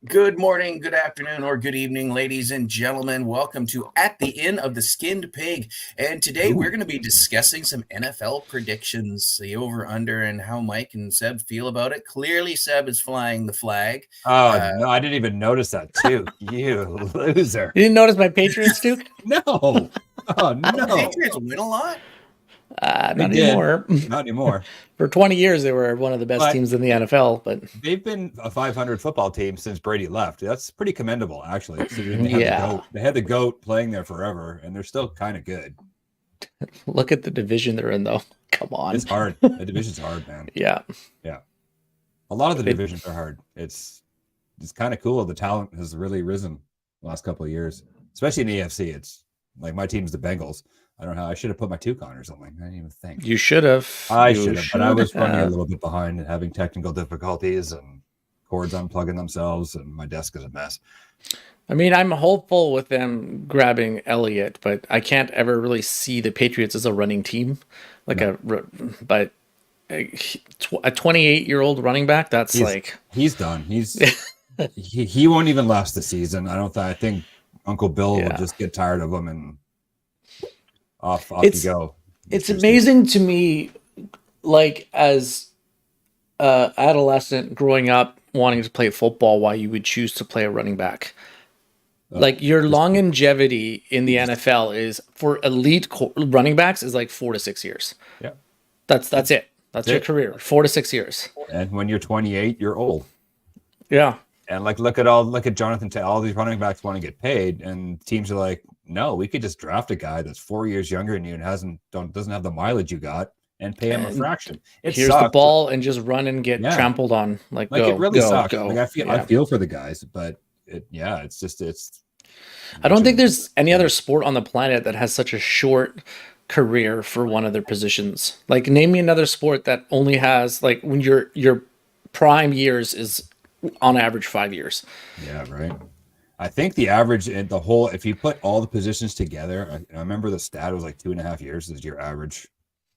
Good morning, good afternoon, or good evening, ladies and gentlemen. Welcome to At the Inn of the Skinned Pig. And today we're going to be discussing some NFL predictions, the over under, and how Mike and Seb feel about it. Clearly, Seb is flying the flag. Oh, no, I didn't even notice that too. You loser. You didn't notice my Patriots, Duke? No. Oh, The no. Patriots win a lot. Not They did. anymore. Not anymore. For 20 years, they were one of the best But- teams in the NFL. But They've been a 500 football team since Brady left. That's pretty commendable, actually. Considering they Yeah. had the GOAT playing there forever, and they're still kind of good. look at the division they're in, though. Come on. It's hard. The division's hard, man. Yeah. A lot of the They- divisions are hard. It's kind of cool. The talent has really risen the last couple of years, especially in the AFC. It's like my team's the Bengals. I don't know how I should have put my toucan or something. I didn't even think. You should have. I You should have, but I was running a have. little bit behind and having technical difficulties and cords unplugging themselves, and my desk is a mess. I mean, I'm hopeful with them grabbing Elliott, but I can't ever really see the Patriots as a running team. But a 28-year-old running back, that's He's done. He won't even last the season. I think Uncle Bill will just get tired of him and off you go. It's amazing to me, like as adolescent growing up wanting to play football, why you would choose to play a running back. Like your longevity in the NFL is for elite running backs is like 4 to 6 years. Yeah, that's it. That's your career, 4 to 6 years. And when you're 28, you're old. Yeah. And look at Jonathan Taylor. All these running backs want to get paid, and teams are like, no, we could just draft a guy that's 4 years younger than you and doesn't have the mileage you got, and pay him a fraction. Here's the ball and just run and get trampled on. Like it really sucks. Go. Like I feel for the guys, but it's. I don't think there's any other sport on the planet that has such a short career for one of their positions. Like, name me another sport that only has like when your prime years is on average 5 years. Yeah, right. I think the average in the whole, if you put all the positions together, I remember the stat was like 2.5 years is your average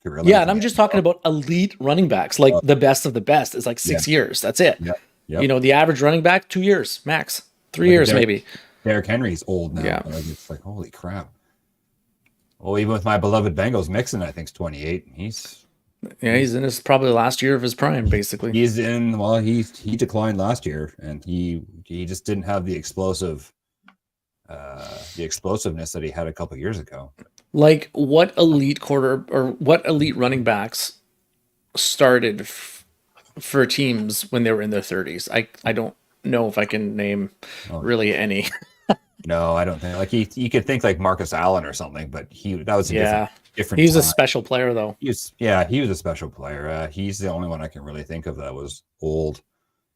career. Yeah, and I'm just talking about elite running backs, like the best of the best is like 6 years. That's it. Yeah. Yep. You know, the average running back, 2 years max, 3 years maybe. Derrick Henry's old now. Yeah. It's like, holy crap. Well, even with my beloved Bengals, Mixon, I think, is 28. He's in his probably last year of his prime, basically. He declined last year, and he just didn't have the explosiveness that he had a couple years ago. Like, what elite running backs started for teams when they were in their 30s? I don't know if I can name really any. No, I don't think. Like you could think like Marcus Allen or something, but that was a different. He's time. a special player, though. He was a special player. He's the only one I can really think of that was old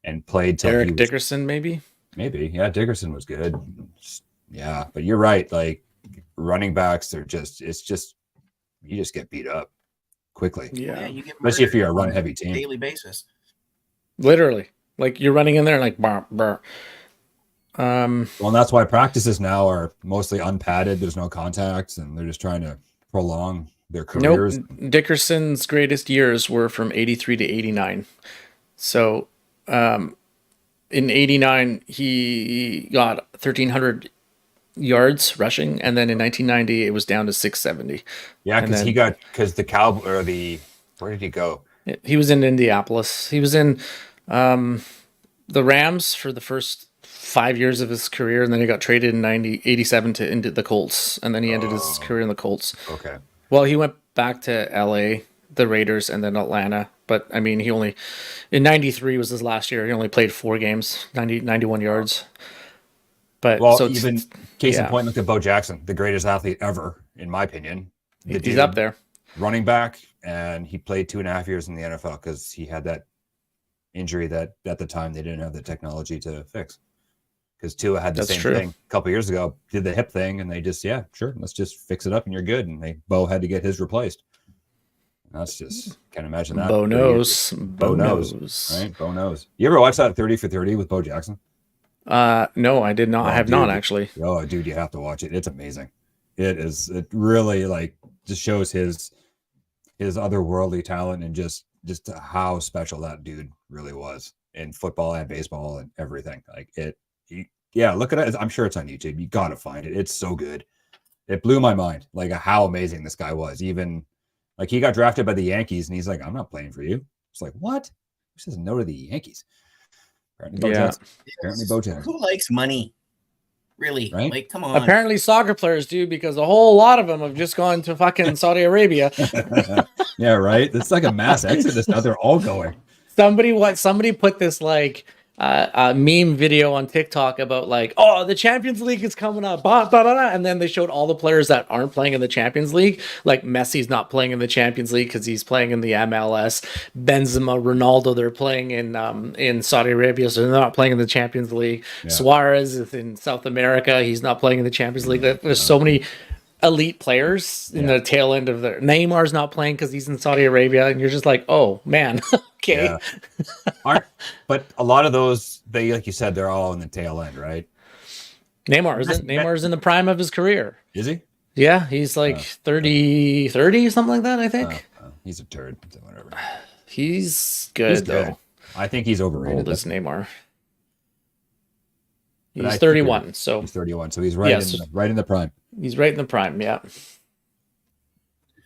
and played till Eric Dickerson, maybe. Maybe, yeah. Dickerson was good. Yeah, but you're right. Like running backs, you just get beat up quickly. Yeah, you get especially if you're a run heavy team. Daily basis. Literally, like you're running in there like brr, brr. Well, and that's why practices now are mostly unpadded. There's no contacts, and they're just trying to prolong their careers. Nope. Dickerson's greatest years were from 83 to 89. So, in 89, he got 1,300 yards rushing, and then in 1990, it was down to 670. Yeah, because where did he go? He was in Indianapolis. He was in the Rams for the first 5 years of his career, and then he got traded in 87 into the Colts, and then he ended his career in the Colts. Okay. Well, he went back to LA, the Raiders, and then Atlanta. But I mean, in 93 was his last year. He only played 4 games, 91 yards. But even case in point, look at Bo Jackson, the greatest athlete ever, in my opinion. He's up there. Running back, and he played 2.5 years in the NFL because he had that injury that at the time they didn't have the technology to fix. Because Tua had the same thing a couple years ago, did the hip thing, and they just, let's just fix it up and you're good. And Bo had to get his replaced. And that's just, can't imagine that. Bo knows. Right? Bo knows. You ever watch that 30 for 30 with Bo Jackson? No, I did not. I have not, actually. Oh, dude, you have to watch it. It's amazing. It really just shows his otherworldly talent and just how special that dude really was in football and baseball and everything. Like Yeah, look at it. I'm sure it's on YouTube. You got to find it. It's so good. It blew my mind, like how amazing this guy was. Even like he got drafted by the Yankees, and he's like, "I'm not playing for you." It's like, what? Who says no to the Yankees? Apparently, Bo Jackson. Who likes money? Really? Right? Like, come on. Apparently, soccer players do, because a whole lot of them have just gone to fucking Saudi Arabia. Yeah, right. It's like a mass exodus. Now they're all going. Somebody put this like meme video on TikTok about like, oh, the Champions League is coming up, and then they showed all the players that aren't playing in the Champions League. Like Messi's not playing in the Champions League because he's playing in the MLS. Benzema, Ronaldo, they're playing in Saudi Arabia, so they're not playing in the Champions League. Yeah. Suarez is in South America, he's not playing in the Champions League. There's so many elite players in the tail end of their. Neymar's not playing because he's in Saudi Arabia, and you're just like, oh man, okay. Yeah. But a lot of those, they, like you said, they're all in the tail end, right? Neymar's in the prime of his career. Is he? Yeah, he's like 30, something like that, I think. He's a turd. So whatever. He's good, He's though. good. I think he's overrated. Old as Neymar. But He's 31, so he's 31, so he's right in the prime. he's right in the prime, yeah.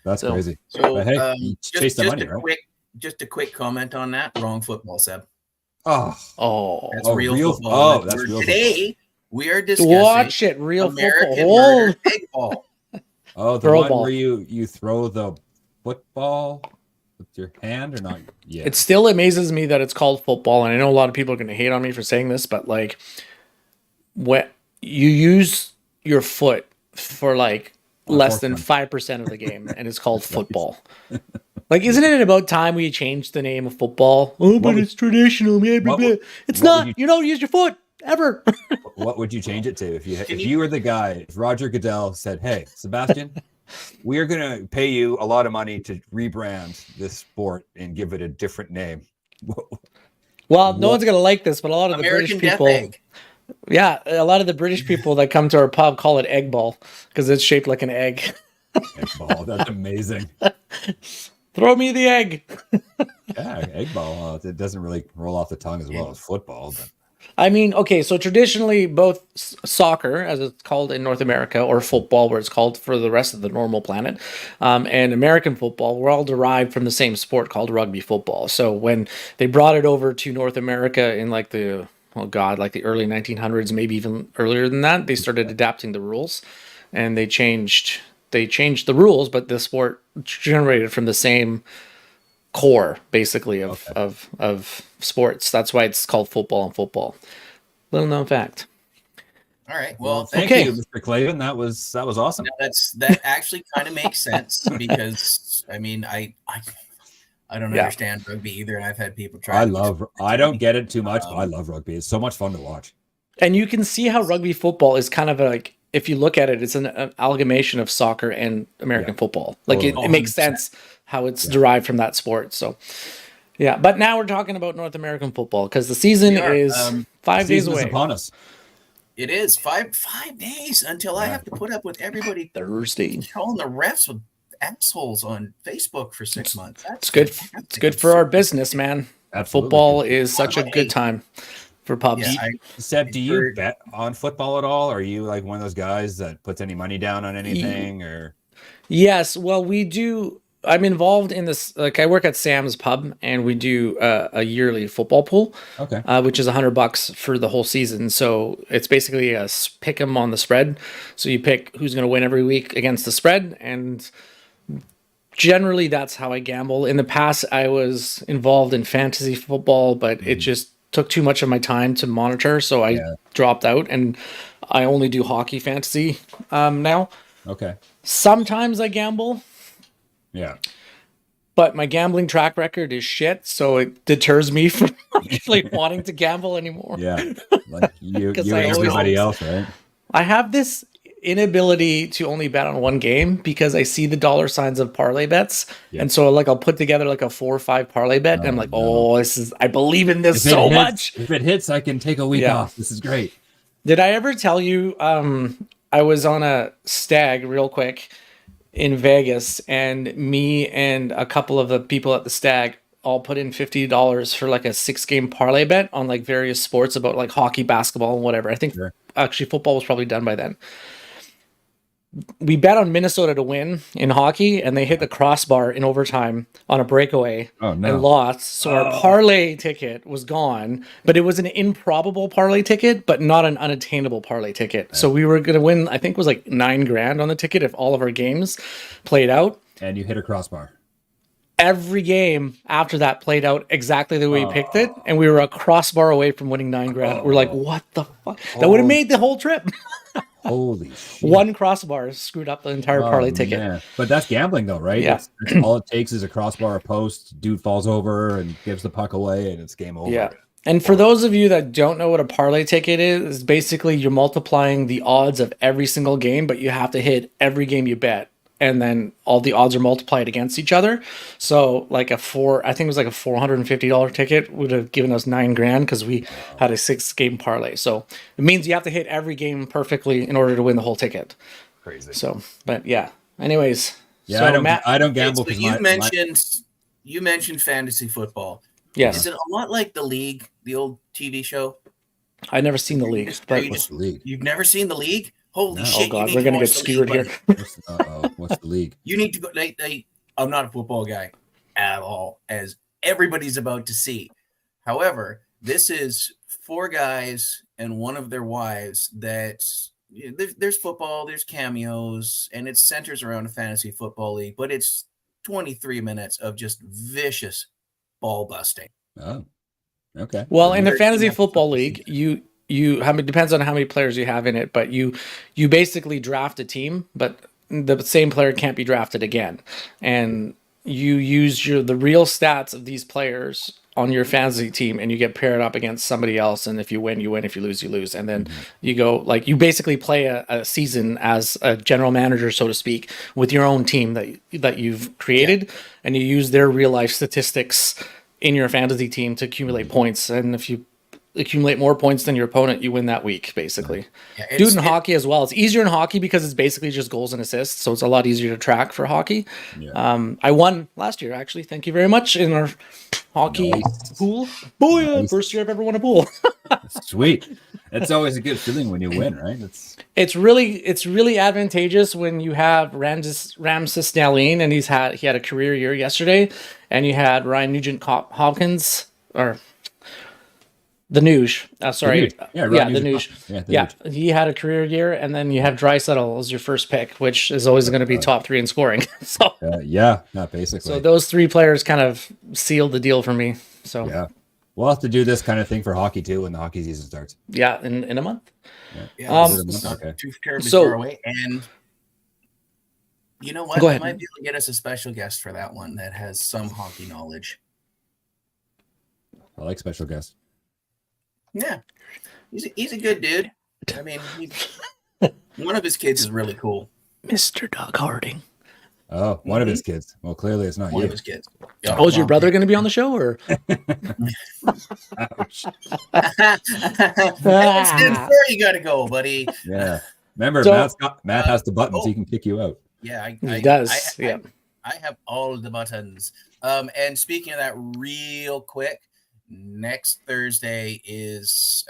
That's crazy. So, But hey, he chased the money, right? Just a quick comment on that. Wrong football, Seb. Oh, That's oh, real football. that's real Today, we are discussing Watch it, real American football. murder egg ball. Oh, the Throw one ball. where you throw the football with your hand or not? Yeah. It still amazes me that it's called football, and I know a lot of people are going to hate on me for saying this, but like, when you use your foot for like less than 5% of the game, and it's called football. Like, isn't it about time we changed the name of football? Oh, but it's traditional. Blah, blah, blah. It's not. You don't use your foot ever. What would you change it to if you were the guy? If Roger Goodell said, "Hey, Sebastian, we are going to pay you a lot of money to rebrand this sport and give it a different name." Well, no one's going to like this, but a lot of the American British Death people. Egg. Yeah, a lot of the British people that come to our pub call it egg ball because it's shaped like an egg. Egg ball. That's amazing. Throw me the egg. Yeah, egg ball. It doesn't really roll off the tongue as well as football. But. I mean, okay, so traditionally both soccer, as it's called in North America, or football, where it's called for the rest of the normal planet, and American football were all derived from the same sport called rugby football. So when they brought it over to North America in like the early 1900s, maybe even earlier than that, they started adapting the rules, and they changed the rules, but the sport generated from the same core, basically, of sports. That's why it's called football and football. Little known fact. All right. Well, thank you, Mr. Clavin. That was awesome. That actually kind of makes sense because I mean I don't understand rugby either, and I've had people try. I don't get it too much, but I love rugby. It's so much fun to watch. And you can see how rugby football is kind of like, if you look at it, it's an amalgamation of soccer and American football. Like it makes sense how it's derived from that sport. So, yeah. But now we're talking about North American football because the season is 5 days away. Upon us. It is 5 days until I have to put up with everybody Thursday calling the refs with assholes on Facebook for 6 months. It's good. It's good for our business, man. Absolutely. Football is such a good time for pubs. Yeah, Seb, do you bet on football at all? Are you like one of those guys that puts any money down on anything? Or yes, well, we do. I'm involved in this. Like, I work at Sam's Pub, and we do a yearly football pool. Okay. Which is $100 for the whole season. So it's basically a pick 'em on the spread. So you pick who's going to win every week against the spread, and generally that's how I gamble. In the past, I was involved in fantasy football, but it just took too much of my time to monitor, so I dropped out, and I only do hockey fantasy now. Okay. Sometimes I gamble. Yeah. But my gambling track record is shit, so it deters me from actually wanting to gamble anymore. Yeah. Like you and I everybody else, right? I have this inability to only bet on one game because I see the dollar signs of parlay bets. Yeah. And so like I'll put together like a 4 or 5 parlay bet, and I'm like, I believe in this so much. If it hits, I can take a week off. This is great. Did I ever tell you I was on a stag real quick in Vegas, and me and a couple of the people at the stag all put in $50 for like a 6-game parlay bet on like various sports about like hockey, basketball, and whatever. I think actually football was probably done by then. We bet on Minnesota to win in hockey, and they hit the crossbar in overtime on a breakaway and lost. So our parlay ticket was gone, but it was an improbable parlay ticket, but not an unattainable parlay ticket. So we were going to win, I think it was like $9,000 on the ticket if all of our games played out. And you hit a crossbar. Every game after that played out exactly the way we picked it, and we were a crossbar away from winning $9,000. We're like, what the fuck? That would have made the whole trip. Holy shit. One crossbar screwed up the entire parlay ticket. Man. But that's gambling though, right? Yeah. That's all it takes is a crossbar, a post, dude falls over and gives the puck away, and it's game over. Yeah. And for those of you that don't know what a parlay ticket is basically you're multiplying the odds of every single game, but you have to hit every game you bet. And then all the odds are multiplied against each other. So like I think it was like a $450 ticket would have given us $9,000 because we had a 6-game parlay. So it means you have to hit every game perfectly in order to win the whole ticket. Crazy. So, but yeah. Anyways. Yeah, so I don't gamble. But you mentioned fantasy football. Yes. Is it a lot like The League, the old TV show? I've never seen The League. But What's the league? You've never seen The League? Holy shit! Oh god, we're gonna get skewered here. What's the league? You need to go. I'm not a football guy at all, as everybody's about to see. However, this is 4 guys and one of their wives. That there's football, there's cameos, and it centers around a fantasy football league. But it's 23 minutes of just vicious ball busting. Oh, okay. Well, in the fantasy football league, it depends on how many players you have in it, but you basically draft a team, but the same player can't be drafted again. And you use the real stats of these players on your fantasy team, and you get paired up against somebody else. And if you win, you win. If you lose, you lose. And then you go like you basically play a season as a general manager, so to speak, with your own team that you've created, and you use their real life statistics in your fantasy team to accumulate points. And if you accumulate more points than your opponent, you win that week, basically. Yeah, do it in hockey as well. It's easier in hockey because it's basically just goals and assists, so it's a lot easier to track for hockey. Yeah. I won last year, actually. Thank you very much in our hockey pool. Boy, first year I've ever won a pool. Sweet. It's always a good feeling when you win, right? It's really advantageous when you have Ramses Dahlin, and he had a career year yesterday, and you had Ryan Nugent-Hopkins or the Nuge. Sorry. The Nuge. Yeah, he had a career year, and then you have Draisaitl as your first pick, which is always going to be top 3 in scoring. So basically. So those 3 players kind of sealed the deal for me. So yeah, we'll have to do this kind of thing for hockey too when the hockey season starts. Yeah, in a month. Okay. Too terribly far away, and you know what? Go ahead. I might be able to get us a special guest for that one that has some hockey knowledge. I like special guests. Yeah, he's a good dude. I mean, one of his kids is really cool. Mr. Doug Harding. Oh, one of his kids. Well, clearly it's not one you. Of his kids. Oh, is your brother going to be on the show, or? Ouch. That's where you got to go, buddy. Yeah. Remember, Matt has the buttons. He can kick you out. Yeah, he does. I have all the buttons. And speaking of that, real quick. Next Thursday is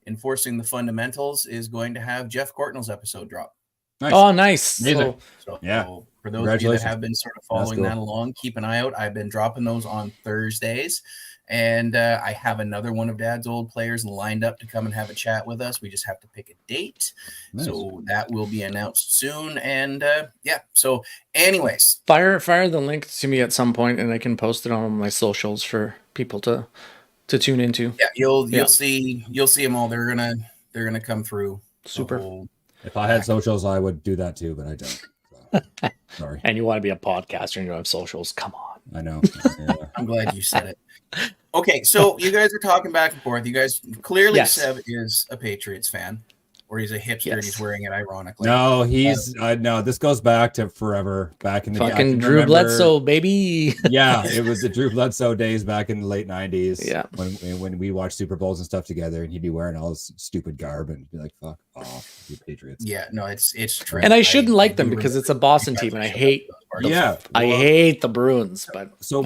Enforcing the Fundamentals is going to have Jeff Courtnell's episode drop. Nice. Oh, nice. So for those of you that have been sort of following that along, keep an eye out. I've been dropping those on Thursdays. And I have another one of Dad's old players lined up to come and have a chat with us. We just have to pick a date. Nice. So that will be announced soon. And so anyways. Fire the link to me at some point, and I can post it on my socials for people to tune into. Yeah, you'll see them all. They're gonna come through. Super. If I had socials, I would do that too, but I don't. So, sorry. And you want to be a podcaster and you don't have socials. Come on. I know. Yeah. I'm glad you said it. Okay, so you guys are talking back and forth. You guys clearly Seb is a Patriots fan, or he's a hipster and he's wearing it ironically. No, he's no. This goes back to forever. Back in the fucking Drew Bledsoe, baby. Yeah, it was the Drew Bledsoe days back in the late '90s. Yeah, when we watched Super Bowls and stuff together, and he'd be wearing all this stupid garb and be like, "Fuck off, you Patriots." Yeah, no, it's true. And I shouldn't like them because it's a Boston team, and I hate I hate the Bruins, but so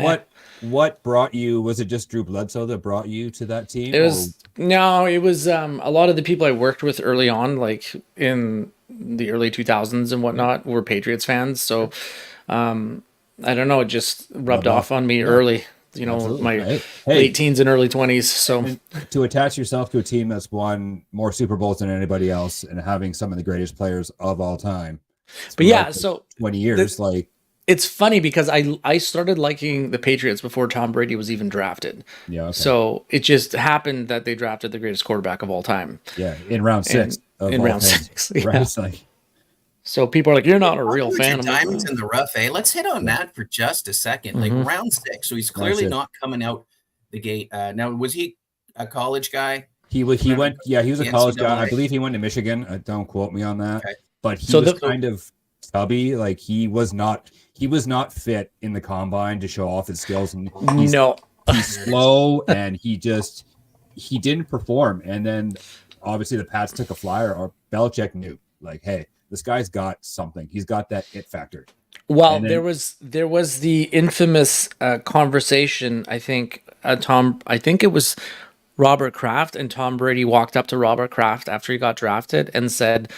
what brought you? Was it just Drew Bledsoe that brought you to that team? It was a lot of the people I worked with early on, like in the early 2000s and whatnot, were Patriots fans. So I don't know, it just rubbed off on me early. You know, Absolutely. my late teens and early 20s. So and to attach yourself to a team that's won more Super Bowls than anybody else and having some of the greatest players of all time. But yeah, so 20 years, it's funny because I started liking the Patriots before Tom Brady was even drafted. Yeah. Okay. So it just happened that they drafted the greatest quarterback of all time. Yeah, in round 6. Yeah. Right? So people are like, "You're not a real fan." Diamonds in the rough, eh? Let's hit on that for just a second. Like round 6, so he's clearly not coming out the gate. Now, was he a college guy? He went. Yeah, he was a college guy. I believe he went to Michigan. Don't quote me on that. Okay. But he was kind of tubby. Like he was not fit in the combine to show off his skills. And he's slow, and he didn't perform. And then obviously the Pats took a flyer, or Belichick knew, like, hey, this guy's got something. He's got that it factor. Well, there was the infamous conversation. I think it was Robert Kraft, and Tom Brady walked up to Robert Kraft after he got drafted and said,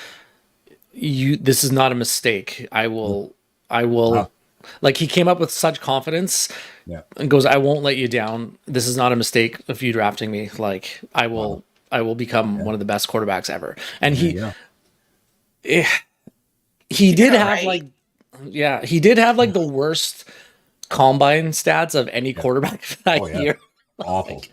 this is not a mistake. I will like, he came up with such confidence and goes, I won't let you down. This is not a mistake of you drafting me. Like, I will become one of the best quarterbacks ever. And he did have the worst combine stats of any quarterback that I hear. Awful.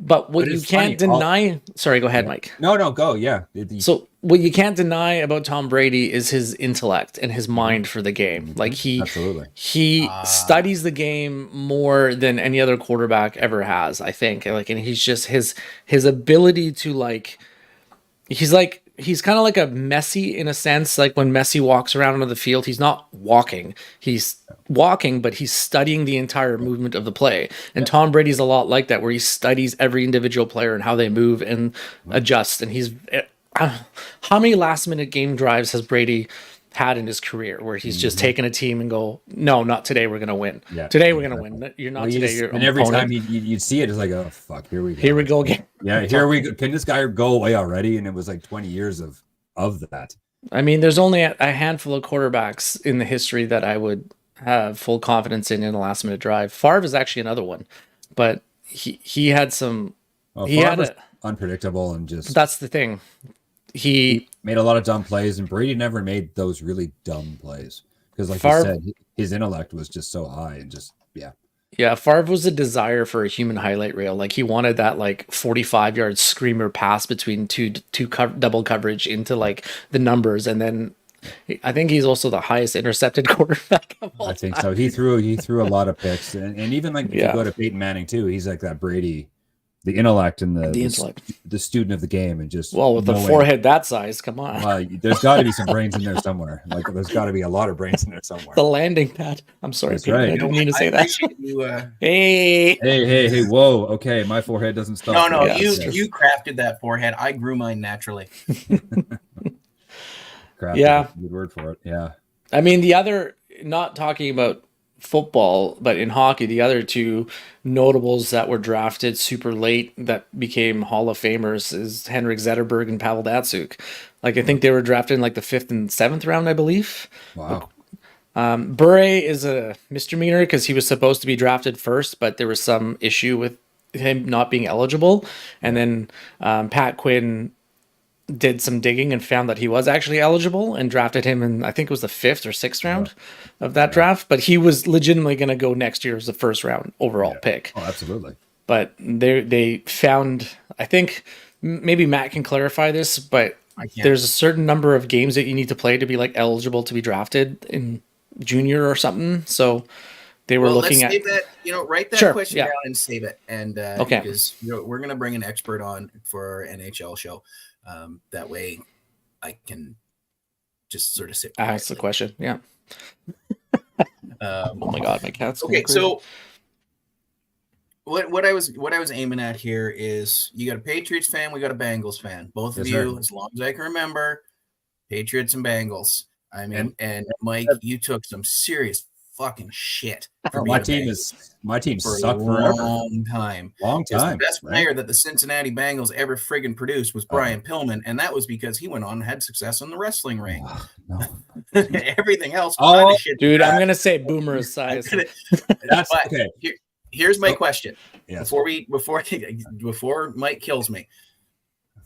But what you can't deny... Sorry, go ahead, Mike. No, go, yeah. So what you can't deny about Tom Brady is his intellect and his mind for the game. Like, he studies the game more than any other quarterback ever has, I think. Like, and he's just his ability to, like... He's kind of like a Messi in a sense. Like, when Messi walks around onto the field, he's not walking. He's walking, but he's studying the entire movement of the play. And Tom Brady's a lot like that, where he studies every individual player and how they move and adjust. And he's how many last-minute game drives has Brady had in his career where he's just taken a team and go, no, not today, we're going to win. Today we're going to win. You're not today. And every time you'd see it, it's like, oh, fuck, here we go. Here we go again. Yeah, here we go. Can this guy go away already? And it was like 20 years of that. I mean, there's only a handful of quarterbacks in the history that I would have full confidence in a last-minute drive. Favre is actually another one, but he had some... Favre was unpredictable and just... That's the thing. He made a lot of dumb plays, and Brady never made those really dumb plays because, like you said, his intellect was just so high and just Yeah, Favre was a desire for a human highlight reel. Like, he wanted that, like, 45-yard screamer pass between two double coverage into, like, the numbers, and then I think he's also the highest intercepted quarterback of all time. I think so. He threw a lot of picks, and even like if you go to Peyton Manning too, he's like that Brady. The intellect and the student of the game, and just with the forehead that size, come on. There's got to be some brains in there somewhere. Like, there's got to be a lot of brains in there somewhere. The landing pad. I'm sorry, Peter, right. I didn't mean to say that. You, hey, whoa, okay, my forehead doesn't stop. No, you crafted that forehead. I grew mine naturally. Good word for it. Yeah. I mean, not talking about football, but in hockey, the other two notables that were drafted super late that became Hall of Famers is Henrik Zetterberg and Pavel Datsyuk. Like, I think they were drafted in like the 5th and 7th round, I believe. Wow. Bure is a misdemeanor because he was supposed to be drafted first, but there was some issue with him not being eligible. And then Pat Quinn did some digging and found that he was actually eligible and drafted him in, I think it was the 5th or 6th round of that draft. But he was legitimately going to go next year as the first round overall pick. Oh, absolutely. But they found, I think maybe Matt can clarify this, but there's a certain number of games that you need to play to be like eligible to be drafted in junior or something. So they were looking at that, write that question down and save it. And because we're going to bring an expert on for our NHL show. That way I can just sort of sit quietly. Ask the question. Yeah. Oh my God, my cat's okay. So what I was aiming at here is, you got a Patriots fan, we got a Bengals fan. Both of you, as long as I can remember, Patriots and Bengals. I mean, and Mike, you took some serious fucking shit. Oh, my team for sucked a forever. long time. Long time. The best right? player that the Cincinnati Bengals ever friggin' produced was Brian Pillman, and that was because he went on and had success in the wrestling ring. No. Everything else, shit. Dude, I'm gonna say Boomer Esiason. That's okay. Here's my question. Yes. Before Mike kills me.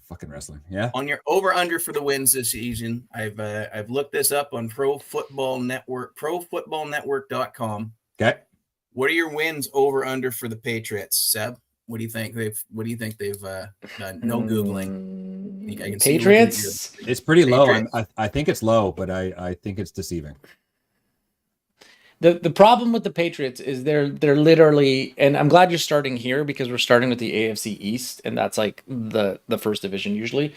Fucking wrestling. Yeah. On your over under for the wins this season, I've looked this up on Pro Football Network, profootballnetwork.com. Okay. What are your wins over under for the Patriots, Seb? What do you think they've done? No Googling. I can Patriots? It's pretty low. I think it's low, but I think it's deceiving. The problem with the Patriots is they're literally, and I'm glad you're starting here because we're starting with the AFC East, and that's like the first division usually.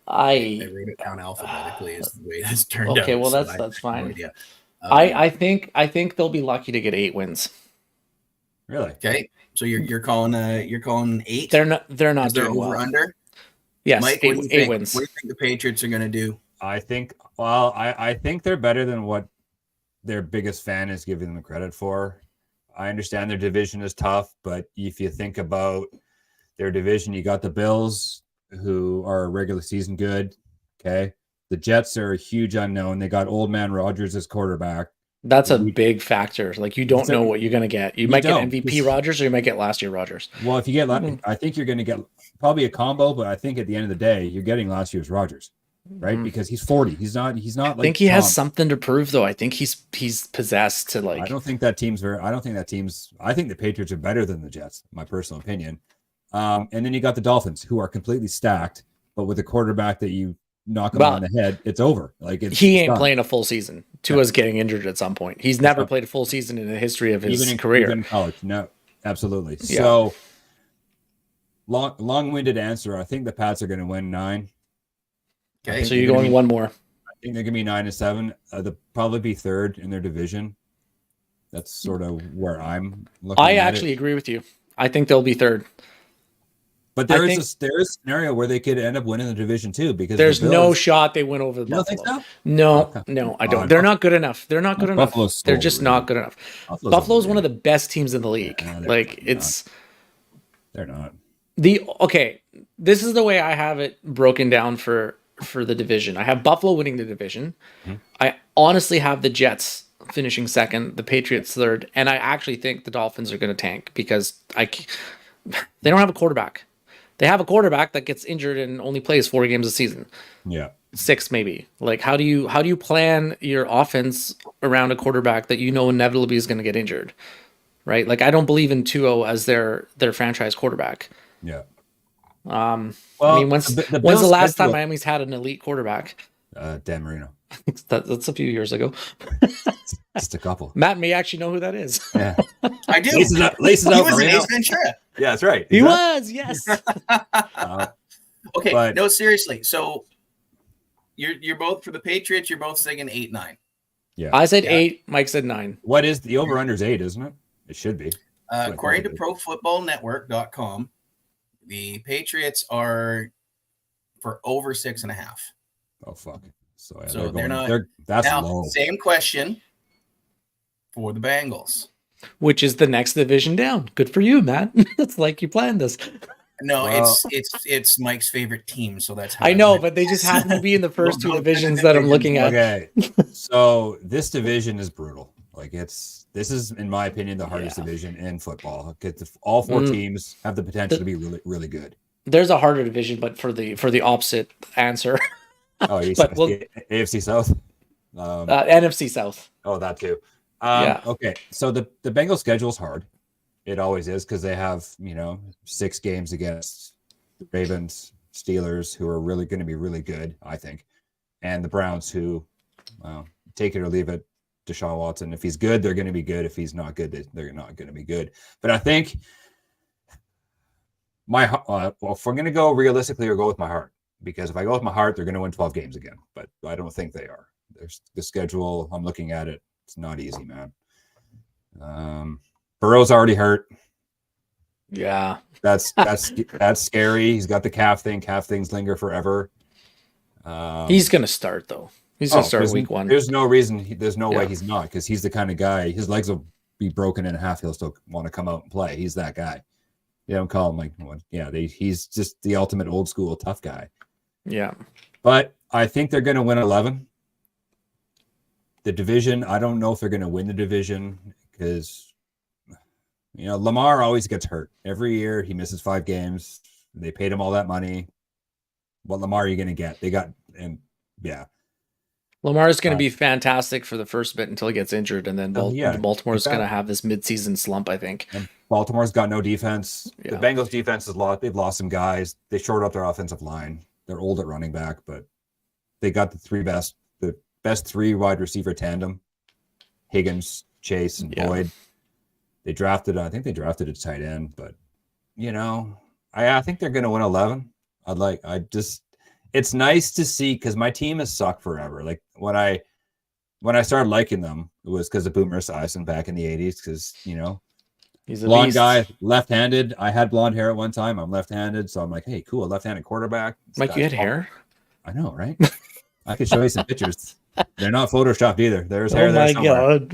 I wrote it down alphabetically is the way that's turned out. Okay, well that's fine. No I think they'll be lucky to get 8 wins. Really? Okay, so you're calling 8. They're not they're doing over well. under. Yes, Mike, 8 wins. What do you think the Patriots are going to do? I think they're better than what their biggest fan is giving them credit for. I understand their division is tough, but if you think about their division, you got the Bills, who are regular season good. Okay. The Jets are a huge unknown. They got old man Rodgers as quarterback. That's a big factor. Like, you don't know what you're going to get. You might get MVP Rodgers, or you might get last year Rodgers. Well, if you get, I think you're going to get probably a combo, but I think at the end of the day, you're getting last year's Rodgers, right? Because he's 40. He's not like, I think he has something to prove, though. I think he's possessed to, like, I think the Patriots are better than the Jets, my personal opinion. And then you got the Dolphins, who are completely stacked, but with a quarterback that you knock him on the head, it's over. Like, he ain't playing a full season. Tua's getting injured at some point. He's never played a full season in the history of his career. Even in college. No, absolutely. Yeah. So long-winded answer. I think the Pats are going to win 9. Okay, so you're going one more. I think they're going to be 9-7. They'll probably be 3rd in their division. That's sort of where I'm looking. I actually agree with you. I think they'll be 3rd. But there is a scenario where they could end up winning the division too, because there's no shot they win over the Buffalo. Think so? No, I don't. They're not good enough. They're not good enough. They're just not good enough. Buffalo's one of the best teams in the league. They're not. Okay, this is the way I have it broken down for the division. I have Buffalo winning the division. Mm-hmm. I honestly have the Jets finishing 2nd, the Patriots 3rd, and I actually think the Dolphins are going to tank because they don't have a quarterback. They have a quarterback that gets injured and only plays 4 games a season. Yeah. 6 maybe. Like, how do you plan your offense around a quarterback that you know inevitably is going to get injured? Right? Like, I don't believe in Tua as their franchise quarterback. Yeah. I mean, when's the last time Miami's had an elite quarterback? Dan Marino. That's a few years ago. Just a couple. Matt may actually know who that is. Yeah. I do. Laces up, he was in Ace Ventura. Yeah, that's right. He was, yes. Okay, no, seriously. So you're both for the Patriots. You're both saying 8-9. Yeah, I said 8. Mike said 9. What is the over/under? Is 8, isn't it? It should be. According to ProFootballNetwork.com, the Patriots are for over 6.5. Oh fuck! So they're not. That's now, low. Same question for the Bengals, which is the next division down. Good for you, Matt. It's like you planned this. No, it's Mike's favorite team, so that's how I know, but they just happen to be in the first 2 divisions that I'm looking at. Okay, so this division is brutal. Like, this is, in my opinion, the hardest division in football. All 4 teams have the potential to be really, really good. There's a harder division, but for the opposite answer. Oh, AFC South, NFC South. Oh, that too. Okay, so the Bengals schedule is hard. It always is, because they have 6 games against the Ravens, Steelers, who are really going to be really good, I think, and the Browns, who, take it or leave it, Deshaun Watson. If he's good, they're going to be good. If he's not good, they're not going to be good. But I think if we're going to go realistically or go with my heart, because if I go with my heart, they're going to win 12 games again. But I don't think they are. There's the schedule. I'm looking at it. It's not easy, man. Burrow's already hurt. Yeah. That's scary. He's got the calf thing. Calf things linger forever. He's going to start, though. He's gonna start week 1. There's no reason. There's no way Yeah. he's not, because he's the kind of guy. His legs will be broken in half. He'll still want to come out and play. He's that guy. You don't call him like one. Yeah, he's just the ultimate old school tough guy. Yeah. But I think they're going to win 11. The division, I don't know if they're going to win the division because, Lamar always gets hurt. Every year he misses 5 games. They paid him all that money. What Lamar are you going to get? Lamar is going to be fantastic for the first bit until he gets injured, and then Baltimore is going to have this midseason slump, I think. And Baltimore's got no defense. Yeah. The Bengals defense is they've lost some guys. They shored up their offensive line. They're old at running back, but they got the best 3 wide receiver tandem: Higgins, Chase, and Boyd. I think they drafted a tight end, but I think they're going to win 11. It's nice to see, because my team has sucked forever. Like when I started liking them, it was because of Boomer Esiason back in the 80s, because he's a blonde beast. guy, left-handed. I had blonde hair at one time. I'm left-handed, so I'm like, hey, cool, a left-handed quarterback. Mike, you had hair? I know, right? I could show you some pictures. They're not photoshopped either. There's hair there somewhere. God.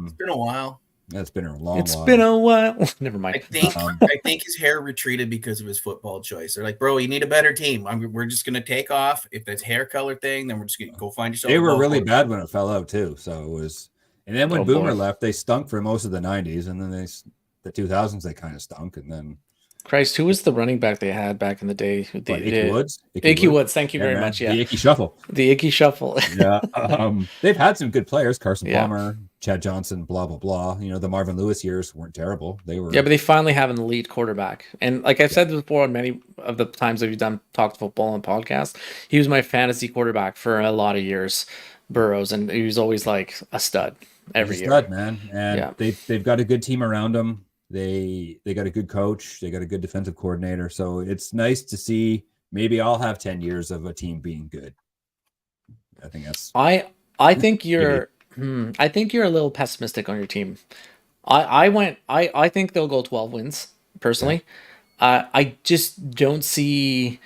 It's been a while. It's been a long while. It's been a while. Never mind. I think his hair retreated because of his football choice. They're like, bro, you need a better team. We're just gonna take off. If that's hair color thing, then we're just gonna go find yourself. They were really bad when it fell out too. So it was, and then when Boomer left, they stunk for most of the 90s, and then the 2000s they kind of stunk, and then. Christ, who was the running back they had back in the day? Ickey Woods. Ickey Woods. Thank you very much. Yeah, the Ickey Shuffle. The Ickey Shuffle. Yeah, they've had some good players: Carson Palmer, Chad Johnson, blah blah blah. The Marvin Lewis years weren't terrible. They were. Yeah, but they finally have an elite quarterback, and like I've said before, on many of the times that we've talked football on podcast, he was my fantasy quarterback for a lot of years, Burrows, and he was always like a stud every year. Stud, man, and they've got a good team around them. They got a good coach. They got a good defensive coordinator. So it's nice to see. Maybe I'll have 10 years of a team being good. I think that's. I think you're. I think you're a little pessimistic on your team. I think they'll go 12 wins personally. Yeah. I just don't see.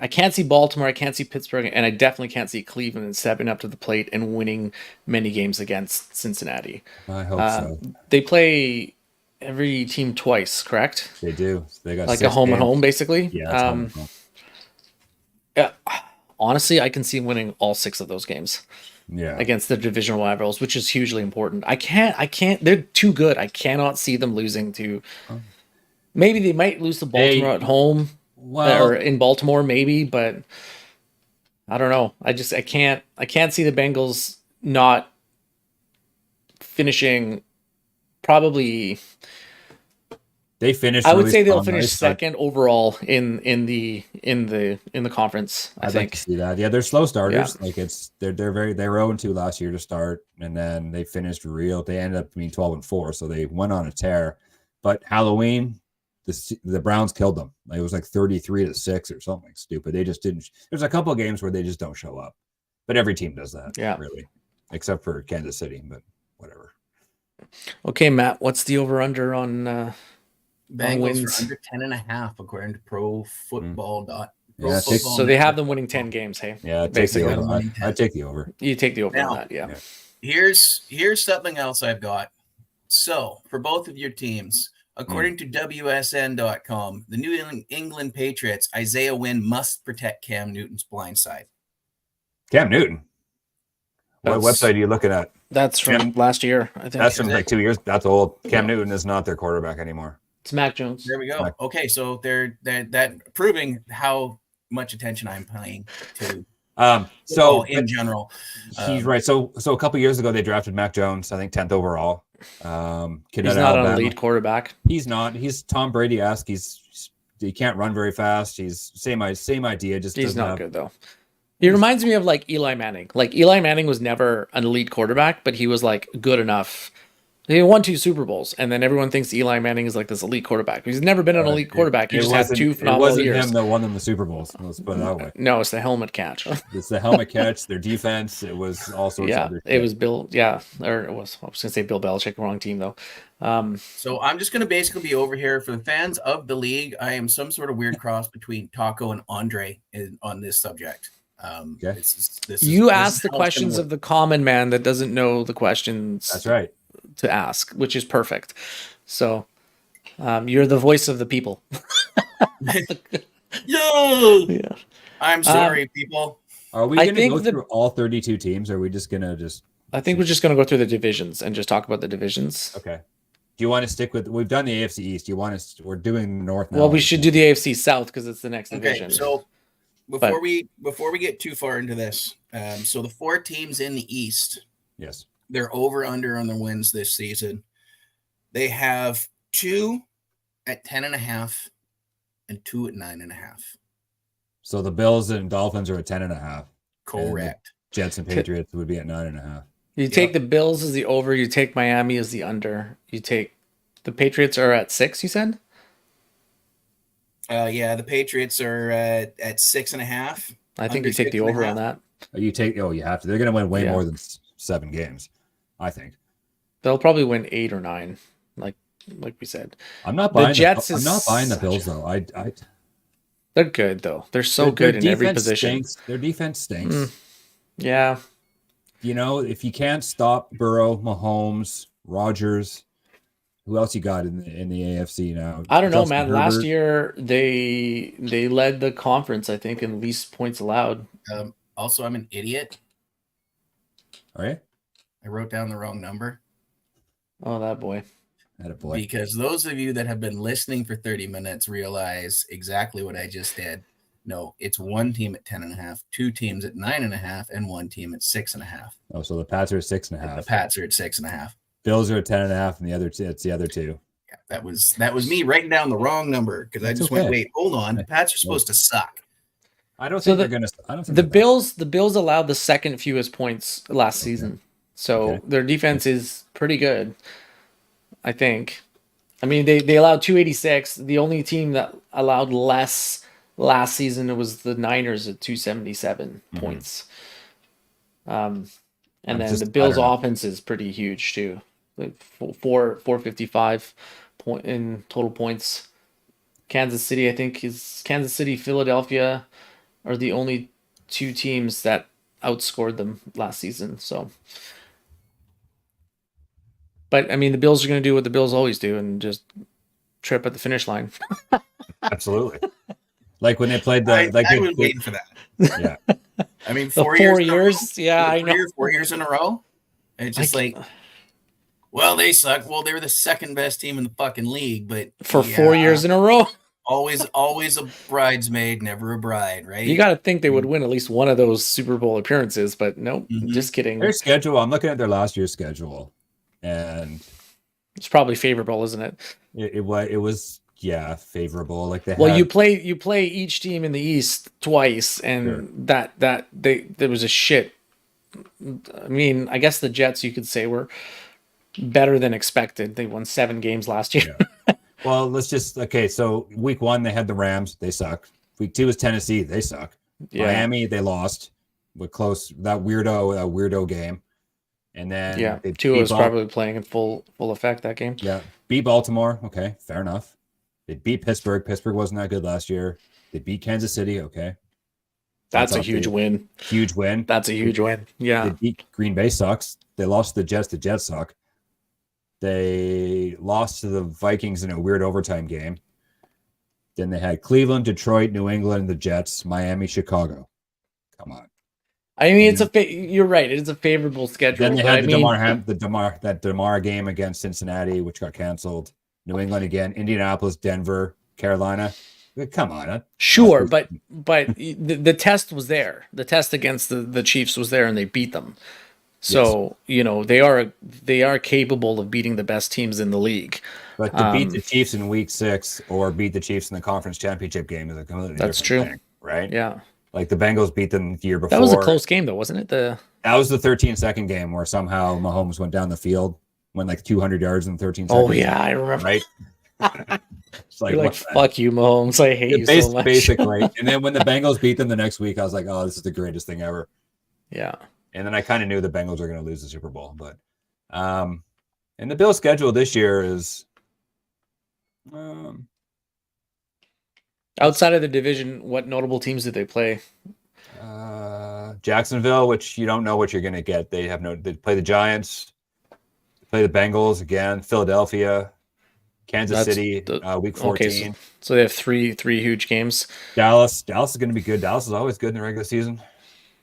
I can't see Baltimore. I can't see Pittsburgh, and I definitely can't see Cleveland stepping up to the plate and winning many games against Cincinnati. I hope so. They play every team twice, correct? They do. They got like a home and home, basically. Yeah. Home. Yeah. Honestly, I can see winning all 6 of those games. Yeah. Against the divisional rivals, which is hugely important. I can't. They're too good. I cannot see them losing to. Maybe they might lose to Baltimore at home. Or in Baltimore, maybe, but I don't know. I can't see the Bengals not finishing. Probably, they finished. I would say they'll finish second overall in the conference. I'd like to see that. Yeah, they're slow starters. Yeah. Like they were 0-2 last year to start, and then they finished real. They ended up being 12-4, so they went on a tear. But Halloween. The Browns killed them. It was like 33-6 or something stupid. They just didn't. There's a couple of games where they just don't show up, but every team does that. Yeah, really, except for Kansas City. But whatever. Okay, Matt, what's the over/under on Bengals are under 10.5 according to Pro Football. So they have them winning 10 games. Hey, yeah, basically, I take the over. You take the over on that. Yeah. Here's something else I've got. So for both of your teams. According to WSN.com, the New England Patriots, Isaiah Wynn must protect Cam Newton's blind side. Cam Newton? What website are you looking at? That's from last year, I think. That's from like 2 years. That's old. Cam Newton is not their quarterback anymore. It's Mac Jones. There we go. Okay, so they're that proving how much attention I'm paying to so in general. He's right. So a couple years ago they drafted Mac Jones, I think 10th overall. He's not an elite quarterback. He's not. He's Tom Brady-esque. He can't run very fast. He's same idea. Just he's not good though. He reminds me of like Eli Manning. Like Eli Manning was never an elite quarterback, but he was like good enough. He won 2 Super Bowls, and then everyone thinks Eli Manning is like this elite quarterback. He's never been an elite quarterback. He just had 2 phenomenal years. It wasn't him that won them the Super Bowls. Let's put it that way. No, it's the helmet catch. It's the helmet catch. Their defense. It was all sorts. Yeah, it was Bill. Yeah, or it was. I was gonna say Bill Belichick. Wrong team though. So I'm just gonna basically be over here for the fans of the league. I am some sort of weird cross between Taco and Andre on this subject. Okay. You ask the questions of the common man that doesn't know the questions. That's right. To ask, which is perfect. So you're the voice of the people. Yo! Yeah. I'm sorry, people. Are we going to go through all 32 teams? Or are we just going to just... I think we're just going to go through the divisions and just talk about the divisions. Okay. Do you want to stick with... We've done the AFC East. Do you want to... We're doing North now. Well, we should do the AFC South because it's the next division. Okay, so before we get too far into this, so the 4 teams in the East... Yes. They're over under on their wins this season. They have 2 at 10.5 and 2 at 9.5. So the Bills and Dolphins are at 10.5. Correct. Jets and Patriots would be at 9.5. You take the Bills as the over. You take Miami as the under. You take the Patriots are at 6. You said. Yeah, the Patriots are at 6.5. I think you take the over on that. You have to. They're going to win way more than 7 games. I think they'll probably win 8 or 9, like we said. I'm not buying the Jets. I'm not buying the Bills though. They're good though. They're so good in every position. Their defense stinks. Yeah. You know, if you can't stop Burrow, Mahomes, Rodgers, who else you got in the AFC now? I don't know, man. Herbert. Last year they led the conference, I think, in least points allowed. Also, I'm an idiot. All right. I wrote down the wrong number. Oh, that boy. Because those of you that have been listening for 30 minutes realize exactly what I just did. No, it's 1 team at 10.5, 2 teams at 9.5, and 1 team at 6.5. Oh, so the Pats are at 6.5. The Pats are at 6.5. Bills are at 10.5, and it's the other 2. Yeah, that was me writing down the wrong number because I just went, wait, hold on. The Pats are supposed to suck. I don't think they're going to. I don't think the Bills allowed the second fewest points last season. So their defense is pretty good, I think. I mean, they allowed 286. The only team that allowed less last season was the Niners at 277 points. And then the Bills' offense is pretty huge too, like 455 in total points. Kansas City, I think, Philadelphia are the only 2 teams that outscored them last season. So. But, I mean, the Bills are going to do what the Bills always do and just trip at the finish line. Absolutely. Like when they played I was waiting for that. Yeah. I mean, 4 years. Yeah, I know. 4 years in a row. And it's just well, they suck. Well, they were the second best team in the fucking league. But for 4 years in a row. Always a bridesmaid, never a bride, right? You got to think they would win at least one of those Super Bowl appearances. But nope, just kidding. Their schedule, I'm looking at their last year's schedule. And it's probably favorable, isn't it? It was favorable. Like you play each team in the East twice, and there was a shit. I mean, I guess the Jets, you could say, were better than expected. They won 7 games last year. Yeah. Well, so week 1 they had the Rams, they suck. Week 2 is Tennessee, they suck. Yeah. Miami, they lost with that weirdo game. And then Tua was probably playing in full effect that game. Yeah, beat Baltimore. Okay, fair enough. They beat Pittsburgh. Pittsburgh wasn't that good last year. They beat Kansas City. Okay, that's a huge win. Huge win. That's a huge win. Yeah. They beat Green Bay. Sucks. They lost to the Jets. The Jets suck. They lost to the Vikings in a weird overtime game. Then they had Cleveland, Detroit, New England, the Jets, Miami, Chicago. Come on. I mean, you're right. It is a favorable schedule. Then they had the DeMar game against Cincinnati, which got canceled. New England again, Indianapolis, Denver, Carolina. Come on. Sure, but the test was there. The test against the Chiefs was there, and they beat them. So they are capable of beating the best teams in the league. But to beat the Chiefs in Week 6 or beat the Chiefs in the conference championship game is a completely different thing, right? Yeah. Like the Bengals beat them the year before. That was a close game, though, wasn't it? That was the 13-second game where somehow Mahomes went down the field, went like 200 yards in 13 seconds. Oh, yeah, I remember. Right? It's like, fuck you, Mahomes. I hate you so much. Basically. And then when the Bengals beat them the next week, I was like, oh, this is the greatest thing ever. Yeah. And then I kind of knew the Bengals were going to lose the Super Bowl. But and the Bills' schedule this year is outside of the division, what notable teams did they play? Jacksonville, which you don't know what you're going to get. They play the Giants, play the Bengals again, Philadelphia, Kansas City, week 14. Okay, so they have three huge games. Dallas is going to be good. Dallas is always good in the regular season.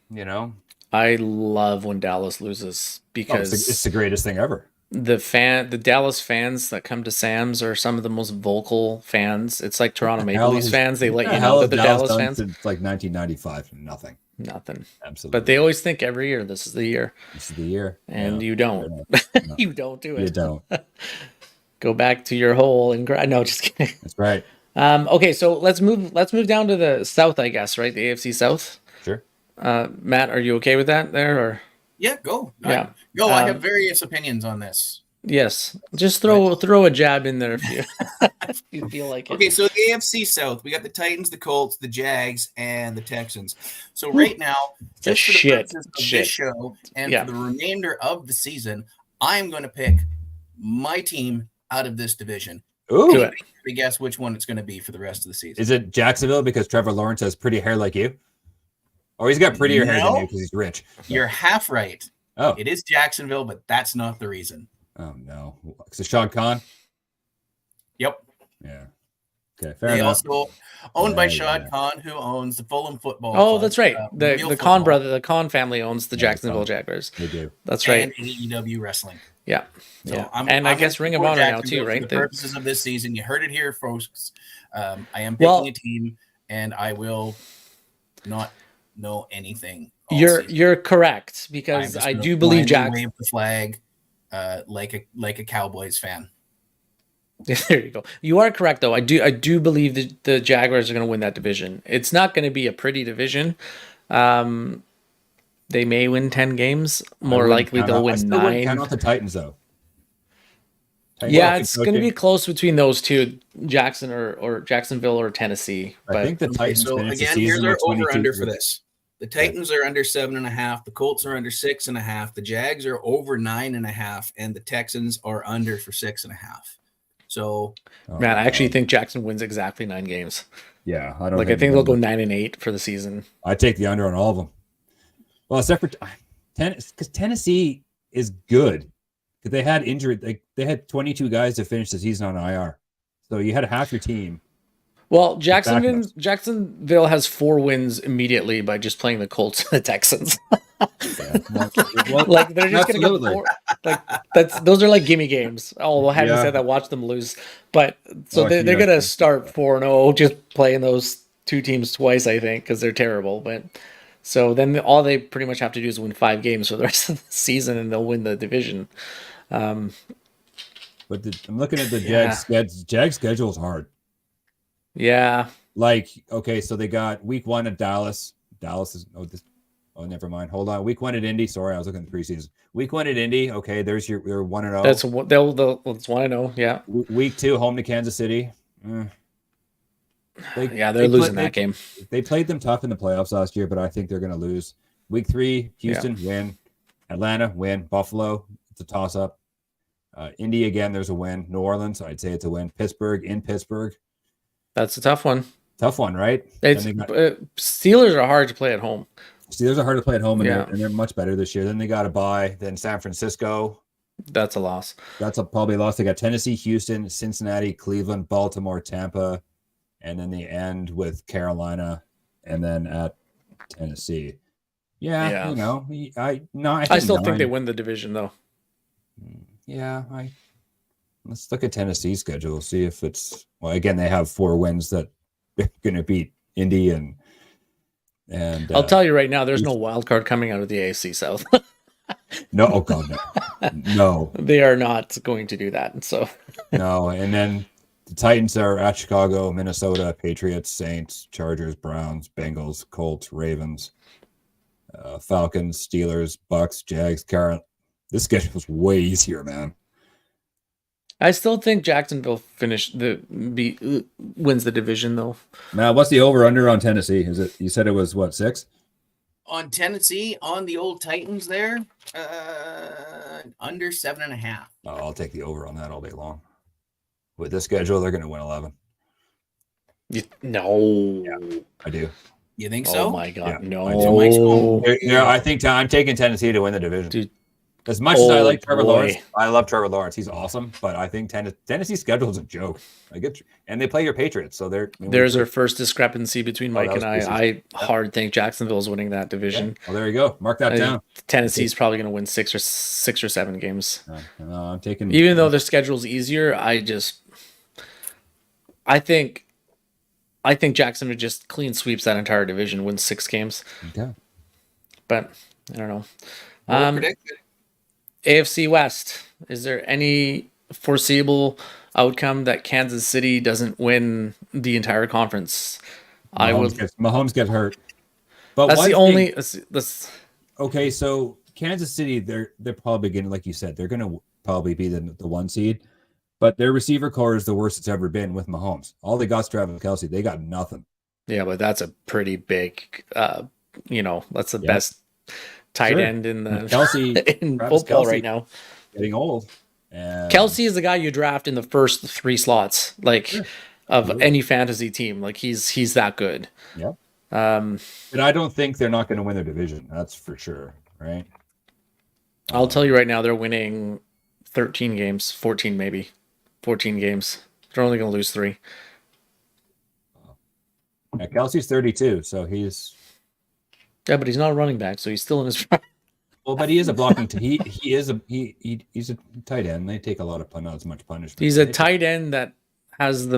You know, I love when Dallas loses because it's the greatest thing ever. The Dallas fans that come to Sam's are some of the most vocal fans. It's like Toronto Maple Leafs fans. They let you know that they're Dallas fans. It's like 1995, nothing. Absolutely. But they always think every year this is the year. This is the year, and you don't. No. You don't do it. You don't. Go back to your hole and grind. No, just kidding. That's right. Okay, so let's move down to the South, I guess, right? The AFC South. Sure. Matt, are you okay with that there, or? Yeah, go. Yeah, go. I have various opinions on this. Yes, just throw a jab in there if you if you feel like it. Okay, so the AFC South, we got the Titans, the Colts, the Jags, and the Texans. So right now, just for the purposes of this show and for the remainder of the season, I am going to pick my team out of this division. Ooh! Guess which one it's going to be for the rest of the season. Is it Jacksonville because Trevor Lawrence has pretty hair like you? Or he's got prettier hair than you because he's rich. You're half right. Oh. It is Jacksonville, but that's not the reason. Oh, no. Is it Shad Khan? Yep. Yeah. Okay, fair enough. Also owned by Shad Khan, who owns the Fulham Football Club. That's right. The Khan brother, the Khan family owns the Jacksonville Jaguars. They do. That's right. And AEW Wrestling. Yeah. So yeah. I guess Ring of Honor now too, right? For the purposes of this season, you heard it here, folks. I am picking a team, and I will not know anything. You're correct, because I do believe Jack wave the flag like a Cowboys fan. There you go. You are correct, though. I do believe that the Jaguars are going to win that division. It's not going to be a pretty division. They may win 10 games. More likely, they'll win 9. I count out the Titans, though. It's going to be close between those two, Jacksonville or Tennessee. I think the Titans. So again, here's our over/under for this. The Titans are under 7.5. The Colts are under 6.5. The Jags are over 9.5, and the Texans are under for 6.5. So, man, I actually think Jackson wins exactly 9 games. Yeah, I don't. I think they'll go 9-8 for the season. I take the under on all of them. Well, except for because Tennessee is good. Because they had injured, they had 22 guys to finish the season on IR, so you had half your team. Well, Jacksonville has 4 wins immediately by just playing the Colts and the Texans. Like they're just going to go 4. Like those are like gimme games. Although having said that, watch them lose. But so they're going to start 4-0 just playing those 2 teams twice, I think, because they're terrible. But so then all they pretty much have to do is win 5 games for the rest of the season, and they'll win the division. But I'm looking at the Jags schedule is hard. Yeah. Like, okay, so they got week 1 at Dallas. Dallas is never mind. Hold on. Week 1 at Indy. Sorry, I was looking at the preseason. Week 1 at Indy. Okay, there's your 1-0. That's what they'll 1-0. Yeah. Week 2 home to Kansas City. They're losing that game. They played them tough in the playoffs last year, but I think they're going to lose. Week 3, Houston win. Atlanta win. Buffalo, it's a toss up. Indy again, there's a win. New Orleans, I'd say it's a win. Pittsburgh in Pittsburgh. That's a tough one. Tough one, right? Steelers are hard to play at home. Steelers are hard to play at home, and they're much better this year. Then they got a bye. Then San Francisco. That's a loss. That's probably a loss. They got Tennessee, Houston, Cincinnati, Cleveland, Baltimore, Tampa, and then they end with Carolina, and then at Tennessee. Yeah. I still think they win the division, though. Yeah, let's look at Tennessee's schedule. See if it's again they have 4 wins that they're going to beat Indy and I'll tell you right now, there's no wild card coming out of the AFC South. No, oh god, no. They are not going to do that. So no, and then the Titans are at Chicago, Minnesota, Patriots, Saints, Chargers, Browns, Bengals, Colts, Ravens, Falcons, Steelers, Bucks, Jags, Carolina. This schedule is way easier, man. I still think Jacksonville wins the division, though. Now, what's the over/under on Tennessee? Is it? You said it was what, 6? On Tennessee, on the old Titans, there, under 7.5. Oh, I'll take the over on that all day long. With this schedule, they're going to win 11. No, yeah, I do. You think Oh so? my God, Yeah, no. I do. So Mike's going- I think I'm taking Tennessee to win the division. Dude, As much as I like Trevor boy. Lawrence, I love Trevor Lawrence. He's awesome, but I think Tennessee's schedule is a joke. And they play your Patriots, so There's our first discrepancy between Mike that and was I. I hard think Jacksonville's winning that division. Yeah. Well, there you go. Mark that I down. think Tennessee's probably going to win six or 7 games. I'm taking, Even though their schedule's easier, I think Jacksonville just clean sweeps that entire division, wins 6 games. Okay. But I don't know. Well predicted. AFC West. Is there any foreseeable outcome that Kansas City doesn't win the entire conference? Mahomes gets hurt. But That's the only. That's okay. So Kansas City, they're probably going to, like you said, they're going to probably be the 1 seed. But their receiver core is the worst it's ever been with Mahomes. All they got is Travis Kelce. They got nothing. Yeah, but that's a pretty big. That's the best tight end in the Kelce in Travis football Kelce right now. Getting old. And Kelce is the guy you draft in the first 3 slots, of any fantasy team. Like he's that good. Yeah. But I don't think they're not going to win their division. That's for sure, right? I'll tell you right now, they're winning 13 games, 14 maybe, 14 games. They're only going to lose 3. Yeah, Kelsey's 32, so he's. Yeah, but he's not a running back, so he's still in his prime. Well, but he is a blocking. He's a tight end. They take a lot of not as much punishment. He's a tight end that has the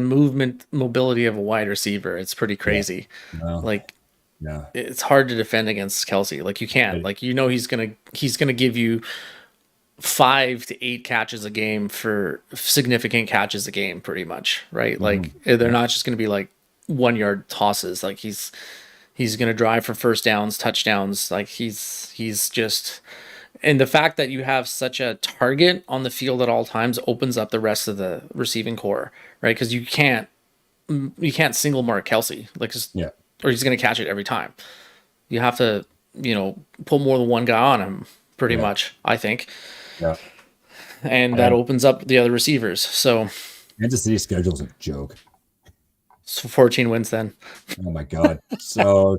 mobility of a wide receiver. It's pretty crazy. Yeah. Yeah. It's hard to defend against Kelce. Like you can't. Like he's gonna give you 5 to 8 catches a game for significant catches a game, pretty much, right? Mm-hmm. Like they're not just gonna be like 1-yard tosses. Like he's gonna drive for first downs, touchdowns. Like he's just. And the fact that you have such a target on the field at all times opens up the rest of the receiving core, right? Because you can't single mark Kelce, or he's going to catch it every time. You have to, put more than one guy on him, pretty much, I think. Yeah. And that opens up the other receivers. So Kansas City's schedule's a joke. 14 wins then. Oh my God. So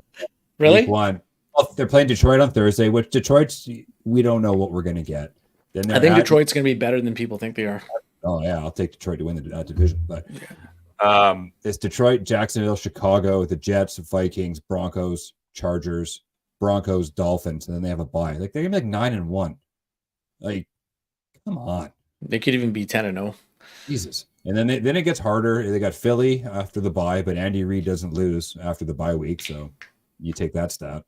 really? Week 1. Well, they're playing Detroit on Thursday, which Detroit's, we don't know what we're going to get. I think Detroit's going to be better than people think they are. Oh yeah, I'll take Detroit to win the division. But it's Detroit, Jacksonville, Chicago, the Jets, Vikings, Broncos, Chargers, Broncos, Dolphins, and then they have a bye. Like they're gonna be like 9-1. Like, come on. They could even be 10-0. Jesus. And then it gets harder. They got Philly after the bye, but Andy Reid doesn't lose after the bye week, so you take that stat.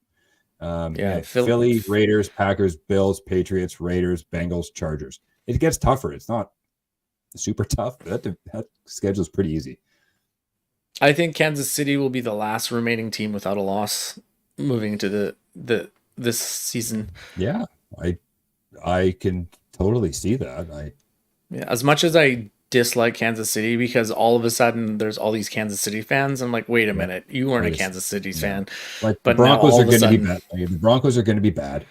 Philly, Raiders, Packers, Bills, Patriots, Raiders, Bengals, Chargers. It gets tougher. It's not super tough. That schedule is pretty easy. I think Kansas City will be the last remaining team without a loss moving into this season. Yeah, I can totally see that. As much as I dislike Kansas City because all of a sudden there's all these Kansas City fans, I'm like, wait a minute, you weren't a Kansas City fan. Like the Broncos are going to be bad. The Broncos are going to be bad.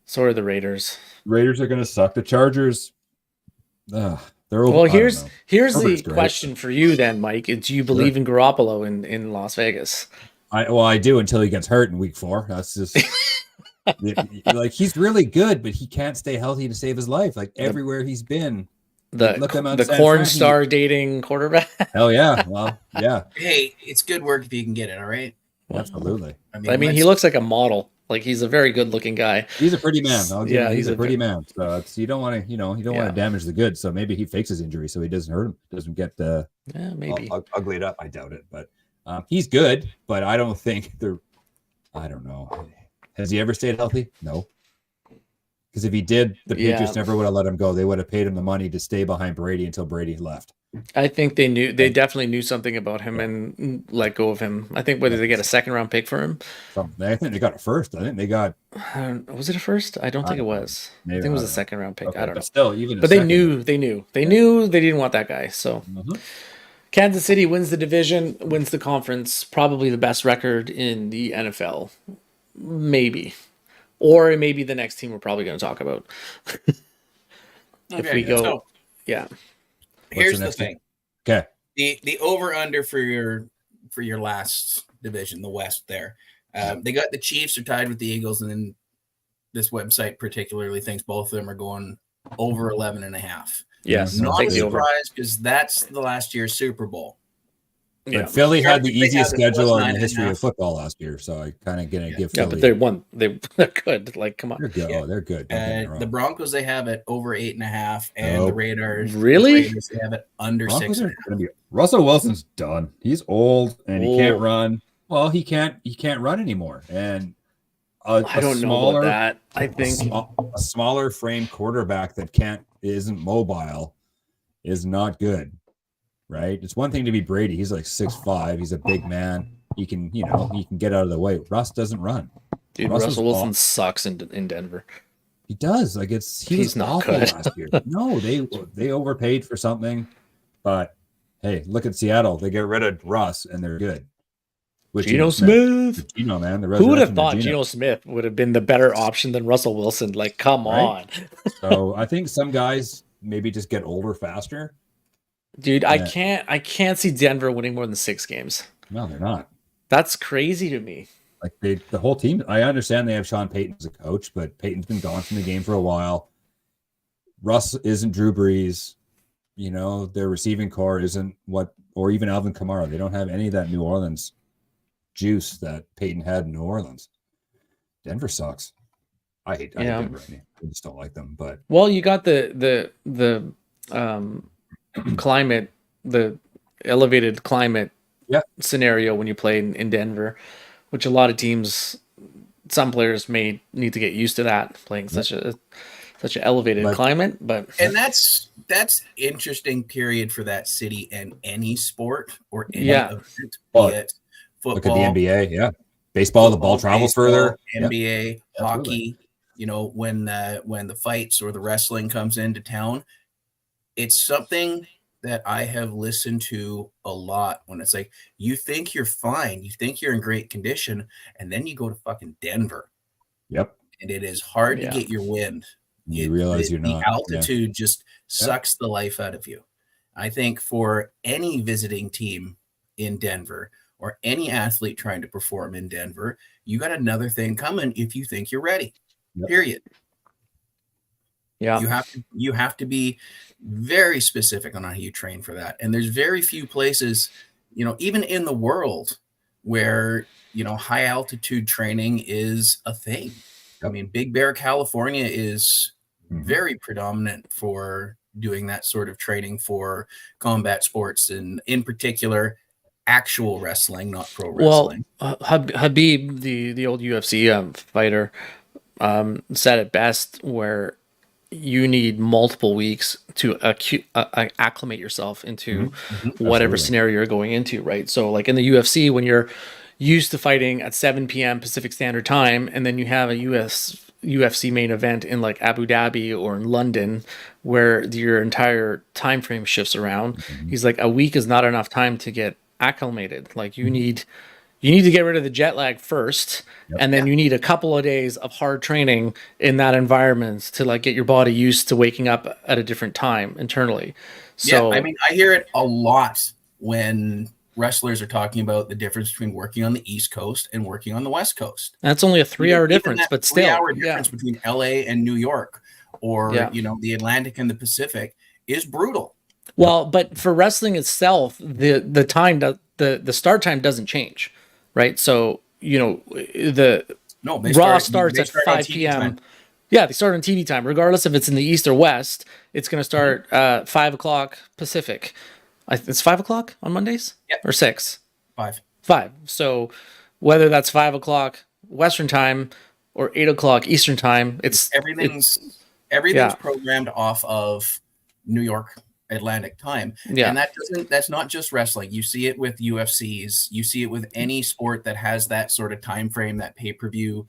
So are the Raiders. Raiders are going to suck. The Chargers, they're over. Well, here's the question for you then, Mike. Do you believe in Garoppolo in Las Vegas? I do until he gets hurt in week 4. That's just like he's really good, but he can't stay healthy to save his life. Like everywhere he's been. The corn star dating quarterback. Hell yeah. Well, yeah. Hey, it's good work if you can get it. All right. Absolutely. I mean, he looks like a model. Like he's a very good looking guy. He's a pretty man. He's a pretty man. So you don't want to, want to damage the goods. So maybe he fakes his injury so he doesn't hurt him. Doesn't get maybe uglied up. I doubt it, but he's good. But I don't think I don't know. Has he ever stayed healthy? No. Because if he did, the Patriots never would have let him go. They would have paid him the money to stay behind Brady until Brady left. I think they definitely knew something about him and let go of him. I think whether they get a 2nd-round pick for him. I think they got a first. I think they got. Was it a first? I don't think it was. Maybe, I think it was a 2nd-round pick. Okay, I don't know. Still, even. But they knew they didn't want that guy. So Kansas City wins the division, wins the conference, probably the best record in the NFL, maybe. Or it may be the next team we're probably going to talk about. If we go, yeah. Here's the thing. Okay. The over under for your last division, the West there. They got the Chiefs are tied with the Eagles, and then this website particularly thinks both of them are going over 11.5. Yes, Not take a the over. surprise because that's the last year's Super Bowl. But Yeah, Philly had the They had easiest it schedule plus in the history 9.5. of football last year, so I kind of gonna give yeah, Philly. but they won. They're good. Like, come on. They're good. Yeah. Oh, they're good. Don't get me wrong. The Broncos they have it over 8.5, and the Nope. Raiders Really? the Raiders, they have it under Broncos 6.5. are gonna be. Russell Wilson's done. He's old and he can't Old. run. Well, he can't run anymore. And I don't know about that. I think a smaller frame quarterback that isn't mobile is not good, right? It's one thing to be Brady. He's like 6'5". He's a big man. He can get out of the way. Russ doesn't run. dude, Russell's Russell Wilson awful. sucks in Denver. He does. Like he He's was not awful good. last year. No, they overpaid for something. But hey, look at Seattle. They get rid of Russ and they're good. With Geno Smith. Geno, man. Who would have thought Geno Smith would have been the better option than Russell Wilson? Like, come on. So I think some guys maybe just get older faster. Dude, Yeah. I can't see Denver winning more than 6 games. No, they're not. That's crazy to me. Like the whole team. I understand they have Sean Payton as a coach, but Payton's been gone from the game for a while. Russ isn't Drew Brees. Their receiving core isn't or even Alvin Kamara. They don't have any of that New Orleans juice that Peyton had in New Orleans. Denver sucks. I hate Denver. I just don't like them. But well, you got the climate, the elevated climate scenario when you play in Denver, which a lot of teams, some players may need to get used to that, playing such an elevated climate. But and that's interesting period for that city and any sport or any event, be it football. Look at the NBA, baseball. The ball travels further. NBA, hockey. When the fights or the wrestling comes into town, it's something that I have listened to a lot. When it's like, you think you're fine, you think you're in great condition, and then you go to fucking Denver. Yep. And it is hard to get your wind. You realize you're not. The altitude just sucks the life out of you. I think for any visiting team in Denver or any athlete trying to perform in Denver, you got another thing coming if you think you're ready. Yep. Period. Yeah. You have to be very specific on how you train for that. And there's very few places, even in the world where, high altitude training is a thing. I mean, Big Bear, California is very predominant for doing that sort of training for combat sports, and in particular, actual wrestling, not pro wrestling. Well, Habib, the old UFC fighter, said it best, where you need multiple weeks to acclimate yourself into whatever scenario you're going into, right? So like in the UFC, when you're used to fighting at 7 p.m. Pacific Standard Time, and then you have a UFC main event in like Abu Dhabi or in London, where your entire time frame shifts around. He's like, a week is not enough time to get acclimated. Like you need to get rid of the jet lag first, and then you need a couple of days of hard training in that environment to like get your body used to waking up at a different time internally. So I mean, I hear it a lot when wrestlers are talking about the difference between working on the East Coast and working on the West Coast. That's only a 3-hour difference, but still, 3-hour difference between LA and New York, or the Atlantic and the Pacific is brutal. Well, but for wrestling itself, the time the start time doesn't change, right? So Raw starts at 5 p.m. Time. Yeah, they start on TV time, regardless if it's in the East or West. It's going to start 5 o'clock Pacific. It's 5 o'clock on Mondays, or 6. 5. So whether that's 5 o'clock Western time or 8 o'clock Eastern time, everything's programmed off of New York Atlantic time. Yeah. And that's not just wrestling. You see it with UFCs. You see it with any sport that has that sort of time frame, that pay-per-view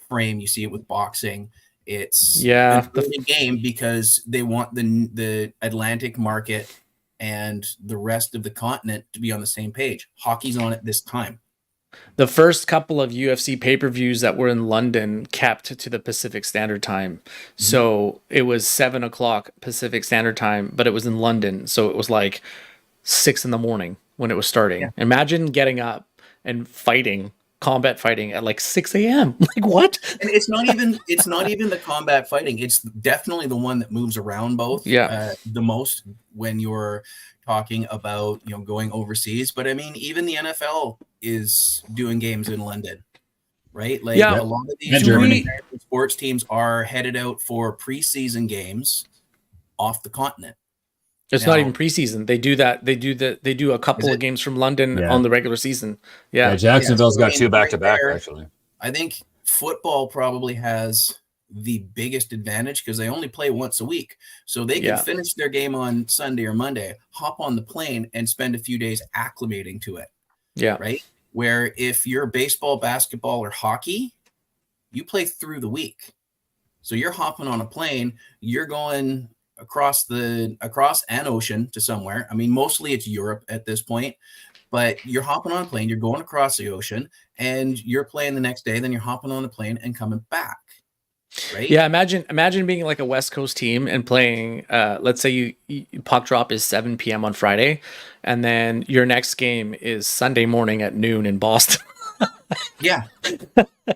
frame. You see it with boxing. It's the game because they want the Atlantic market and the rest of the continent to be on the same page. Hockey's on at this time. The first couple of UFC pay-per-views that were in London kept to the Pacific Standard Time. So it was 7 o'clock Pacific Standard Time, but it was in London. So it was like 6 a.m. when it was starting. Yeah. Imagine getting up and fighting combat fighting at like 6 a.m. Like what? And it's not even the combat fighting. It's definitely the one that moves around both the most when you're talking about, you know, going overseas. But I mean, even the NFL is doing games in London, right? Like a lot of these sports teams are headed out for preseason games off the continent. It's not even preseason. They do that. They do a couple of games from London on the regular season. Yeah. Jacksonville's got 2 back-to-back, actually. I think football probably has the biggest advantage because they only play once a week. So they can finish their game on Sunday or Monday, hop on the plane, and spend a few days acclimating to it. Yeah. Right? Where if you're baseball, basketball, or hockey, you play through the week. So you're hopping on a plane, you're going across an ocean to somewhere. I mean, mostly it's Europe at this point, but you're hopping on a plane, you're going across the ocean, and you're playing the next day, then you're hopping on the plane and coming back. Right? Yeah, imagine being like a West Coast team and playing, let's say you puck drop is 7 p.m. on Friday, and then your next game is Sunday morning at noon in Boston. Yeah.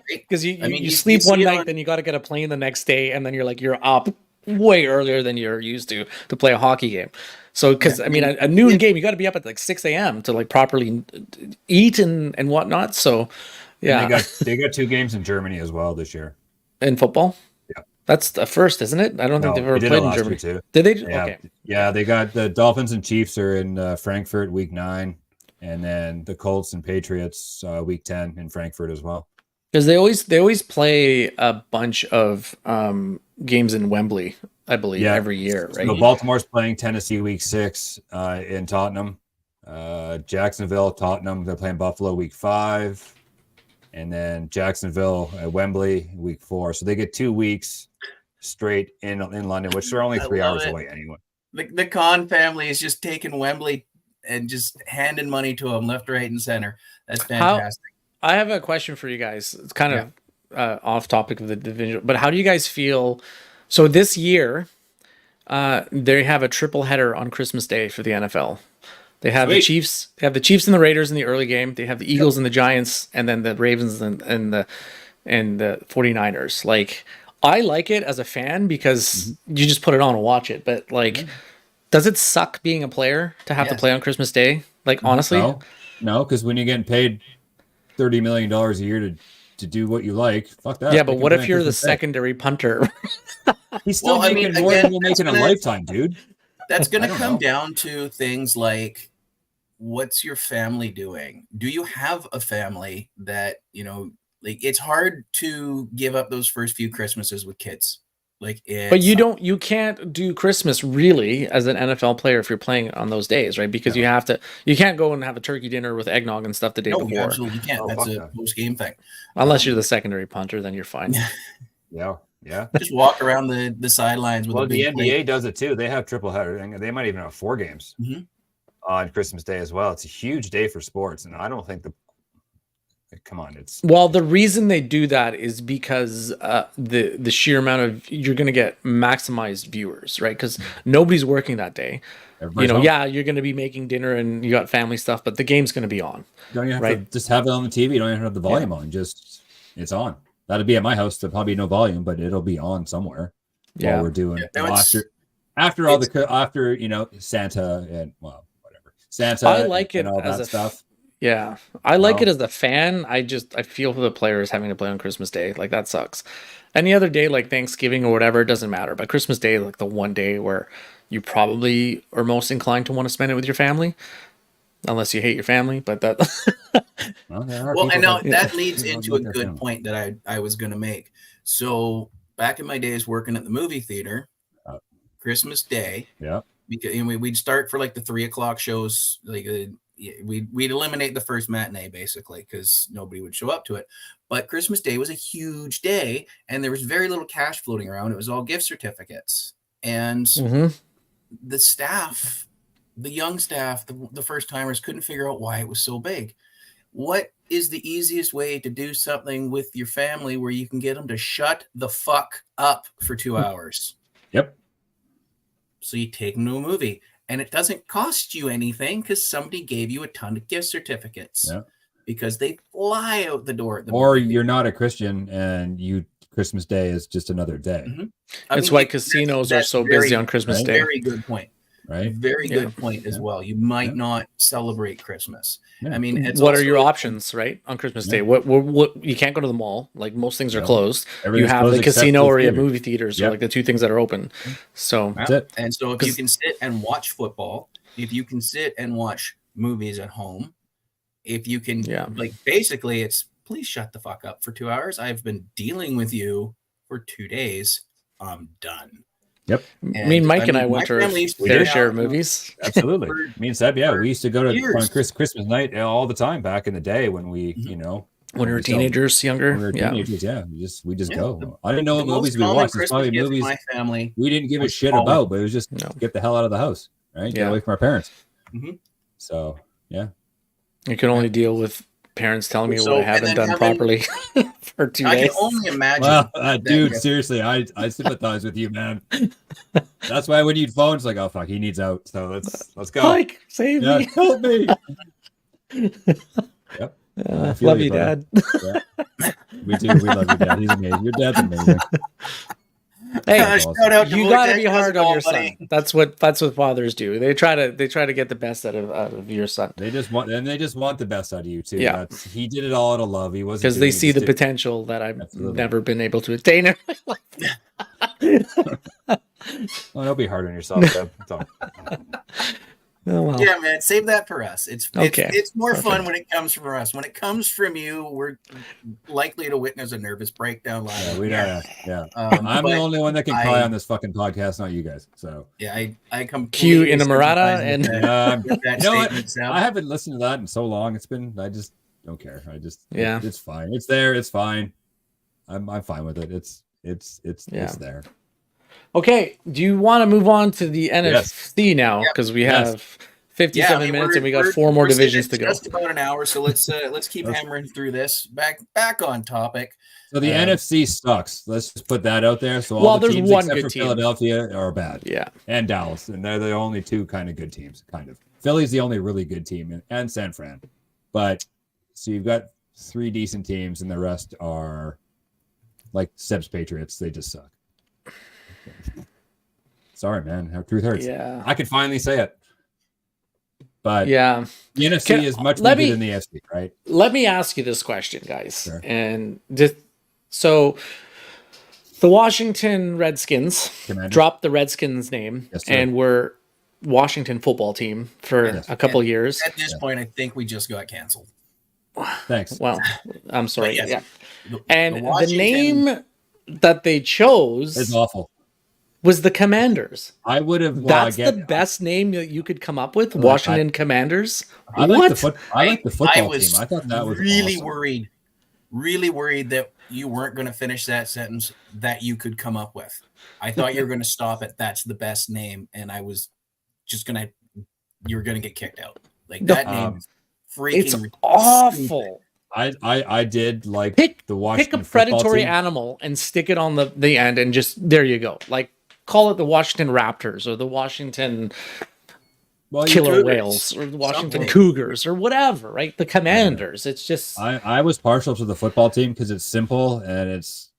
Because you sleep one night, then you got to get a plane the next day, and then you're up way earlier than you're used to play a hockey game. So, because I mean, a noon game, you got to be up at like 6 a.m. to like properly eat and whatnot. So, yeah, they got 2 games in Germany as well this year in football. Yeah, that's the first, isn't it? I don't think they've ever played in Germany. Too. Did they? Yeah. Okay. Yeah, they got the Dolphins and Chiefs are in Frankfurt week 9, and then the Colts and Patriots week 10 in Frankfurt as well. Because they always play a bunch of games in Wembley, I believe, every year, right? So Baltimore's playing Tennessee week 6 in Tottenham. Jacksonville, Tottenham, they're playing Buffalo week 5. And then Jacksonville at Wembley week 4. So they get 2 weeks straight in London, which are only 3 hours away anyway. The Khan family is just taking Wembley and just handing money to them left, right, and center. That's fantastic. I have a question for you guys. It's kind of off topic of the division, but how do you guys feel? So this year, they have a triple header on Christmas Day for the NFL. They have the Chiefs. They have the Chiefs and the Raiders in the early game. They have the Eagles and the Giants, and then the Ravens and the 49ers. Like, I like it as a fan because you just put it on and watch it. But like, does it suck being a player to have to play on Christmas Day? Like, honestly, no, because when you're getting paid $30 million a year to do what you like, fuck that. Yeah, but what if you're the secondary punter? He's still making more than you're making a lifetime, dude. That's going to come down to things like, what's your family doing? Do you have a family that, you know, like, it's hard to give up those first few Christmases with kids. Like, but you can't do Christmas really as an NFL player if you're playing on those days, right? Because you can't go and have a turkey dinner with eggnog and stuff the day before. You absolutely can't. That's a post-game thing. Unless you're the secondary punter, then you're fine. Yeah. Just walk around the sidelines. With the NBA does it too. They have triple header, and they might even have 4 games on Christmas Day as well. It's a huge day for sports, and I don't think the reason they do that is because the sheer amount of you're going to get maximized viewers, right? Because nobody's working that day. Everybody's home. You're going to be making dinner and you got family stuff, but the game's going to be on. Don't you have to just have it on the TV? You don't even have the volume on. Just it's on. That'll be at my house. There'll probably be no volume, but it'll be on somewhere while we're doing after Santa and whatever Santa. I like it and all as that stuff. Yeah, I like it as a fan. I feel for the players having to play on Christmas Day. Like, that sucks. Any other day, like Thanksgiving or whatever, it doesn't matter. But Christmas Day, like the one day where you probably are most inclined to want to spend it with your family, unless you hate your family. But that. That leads into a good point that I was going to make. So back in my days working at the movie theater, Christmas Day, because we'd start for like the 3:00 shows, like. We'd eliminate the first matinee basically because nobody would show up to it. But Christmas Day was a huge day, and there was very little cash floating around. It was all gift certificates, and the staff, the young staff, the first timers couldn't figure out why it was so big. What is the easiest way to do something with your family where you can get them to shut the fuck up for 2 hours? Yep. So you take them to a movie. And it doesn't cost you anything because somebody gave you a ton of gift certificates. Yeah. because they fly out the door. Or you're not a Christian and Christmas Day is just another day. Mm-hmm. That's why casinos are so busy on Christmas Day. Very good point. Right. Very good point as well. You might not celebrate Christmas. Yeah. I mean, what are your options, right? On Christmas Day, what you can't go to the mall. Like most things are closed. You have the casino or you have movie theaters are like the two things that are open. So that's it. And so if you can sit and watch football, if you can sit and watch movies at home, if you can, like basically it's please shut the fuck up for 2 hours. I've been dealing with you for 2 days. I'm done. Yep. I mean, Mike and I went to fair share movies. Absolutely. Me and Seb, we used to go to on Christmas night all the time back in the day when we, when we were teenagers, younger. When we were teenagers, we just go. I didn't know what movies we watched. It's probably movies my family we didn't give a shit about, but it was just get the hell out of the house, right? Get away from our parents. Mm-hmm. So, yeah. You can only deal with parents telling me what I haven't done properly for 2 days. I can only imagine. Well, dude, seriously, I sympathize with you, man. That's why when you'd phone, it's like, oh fuck, he needs out. So let's go. Mike, save me, help me. Yep. Love you, Dad. Yeah. We do. We love you, Dad. He's amazing. Your dad's amazing. Hey, you got to be hard on your son. That's what fathers do. They try to get the best out of your son. They just want the best out of you too. Yeah, he did it all out of love. He wasn't because they see the potential that I've never been able to attain in my life. Well, don't be hard on yourself, Deb. Oh, well. Yeah, man, save that for us. It's more Perfect. fun when it comes from us. When it comes from you, we're likely to witness a nervous breakdown live. I'm the only one that can cry on this fucking podcast, not you guys. So I completely cue in a Murata and I haven't listened to that in so long. I just don't care. It's fine. It's there. It's fine. I'm fine with it. It's there. Okay, do you want to move on to the NFC now? Because we have 57 minutes and we got 4 more divisions to go. Just about an hour, so let's keep hammering through this. Back on topic. So the NFC sucks. Let's just put that out there. So all the teams except for Philadelphia are bad. Yeah, and Dallas, and they're the only 2 kind of good teams. Kind of. Philly's the only really good team, and San Fran. But so you've got 3 decent teams, and the rest are like Seb's Patriots. They just suck. Sorry, man. How truth hurts. Yeah, I could finally say it. But the NFC is much bigger than the AFC, right? Let me ask you this question, guys. Sure. And so the Washington Redskins dropped the Redskins name and were Washington football team for a couple of years. At this point, I think we just got canceled. Thanks. Well, I'm sorry. Yeah. And the name that they chose is awful. Was the Commanders. I would have. That's the best name that you could come up with. Washington Commanders. I like the football team. I thought that was really awesome. really worried that you weren't going to finish that sentence that you could come up with. I thought you were going to stop at "that's the best name," and I was just you were going to get kicked out. Like that name, freaking. It's awful. I did like the Pick Washington a predatory team. animal and stick it on the end, and just there you go. Like call it the Washington Raptors or the Washington Killer Whales or the Washington Cougars or whatever. Right? The Commanders. It's just. I was partial to the football team because it's simple and it's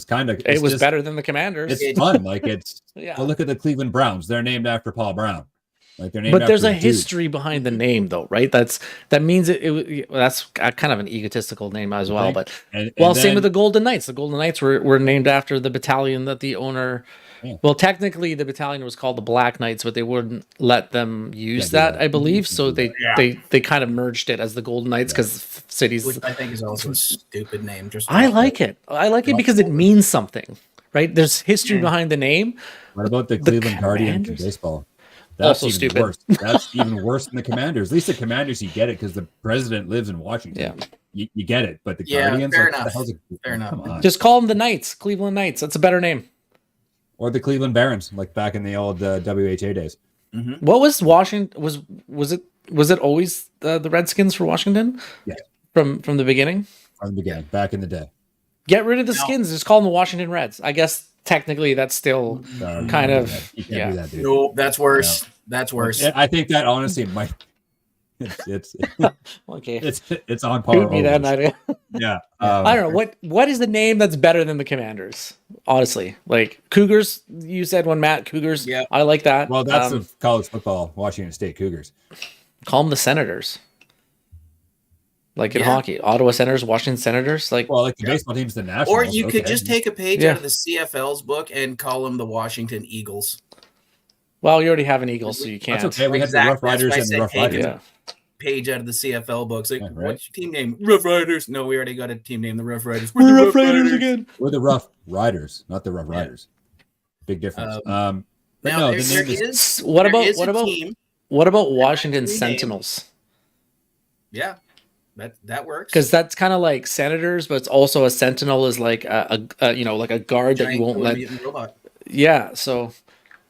kind of. It was better than the Commanders. It's fun. Like it's. Well, look at the Cleveland Browns. They're named after Paul Brown. Like they're named but there's after a history behind the name, though, right? That means that's kind of an egotistical name as well. But same with the Golden Knights. The Golden Knights were named after the battalion that the owner. Yeah. Well, technically, the battalion was called the Black Knights, but they wouldn't let them use that, I believe. So they kind of merged it as the Golden Knights because cities. Which I think is also a stupid name. I like it. I like it because it means something, right? There's history behind the name. What about the Cleveland Guardians in baseball? That's also stupid. Worse. That's even worse than the Commanders. At least the Commanders, you get it because the president lives in Washington. Yeah. You get it. But the Guardians, fair enough. Just call them the Knights, Cleveland Knights. That's a better name. Or the Cleveland Barons, like back in the old WHA days. Mm-hmm. What was Washington? Was it always the Redskins for Washington? Yeah. From the beginning. From the beginning, back in the day. Get rid of the skins. Just call them the Washington Reds. I guess technically that's still kind of No, that's worse. No. That's worse. I think that honestly It's Okay. it's on par. Shoot me that almost. night. Yeah. I don't know what is the name that's better than the Commanders. Honestly, like Cougars. You said one, Matt. Cougars. Yeah. I like that. Well, that's of college football. Washington State Cougars. Call them the Senators. Like in Yeah. hockey, Ottawa Senators, Washington Senators. Like, Well, like the baseball team's the Nationals. Or you could okay. just take a page Yeah. out of the CFL's book and call them the Washington Eagles. well, you already have an Eagle, so you can't. That's okay. We had the Exactly. Rough Riders That's and why I the said Rough take Riders. Yeah. Page out of the CFL books. Like, Yeah, right. what's your team name? Rough Riders. No, we already got a team name, the Rough Riders. We're the Rough Riders again. We're the Rough Riders, not the Rough Riders. Big difference. But Now, no, there the name is is What there about is what a about team. what about Washington Rename. Sentinels? Yeah, that works. Because that's kind of like Senators, but it's also a Sentinel is like a like a guard that you Giant won't killer let. mutant robot. Yeah, so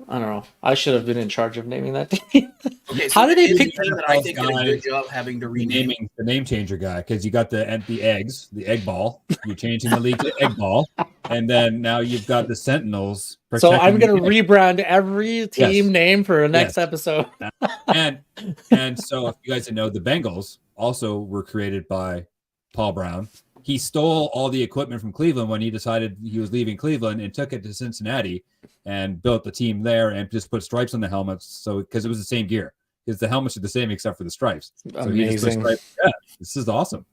I don't know. I should have been in charge of naming that team. Okay, How do they there is pick a team that I think did a good job having to rename? the name changer guy because you got the eggs, the egg ball. You're changing the league to egg ball, and then now you've got the Sentinels. So I'm protecting gonna the egg. rebrand every team Yes. name for the next Yes. episode. and so if you guys didn't know, the Bengals also were created by Paul Brown. He stole all the equipment from Cleveland when he decided he was leaving Cleveland and took it to Cincinnati and built the team there and just put stripes on the helmets. So because it was the same gear, because the helmets are the same except for the stripes. So he just put Amazing. stripes. Yeah, this is awesome.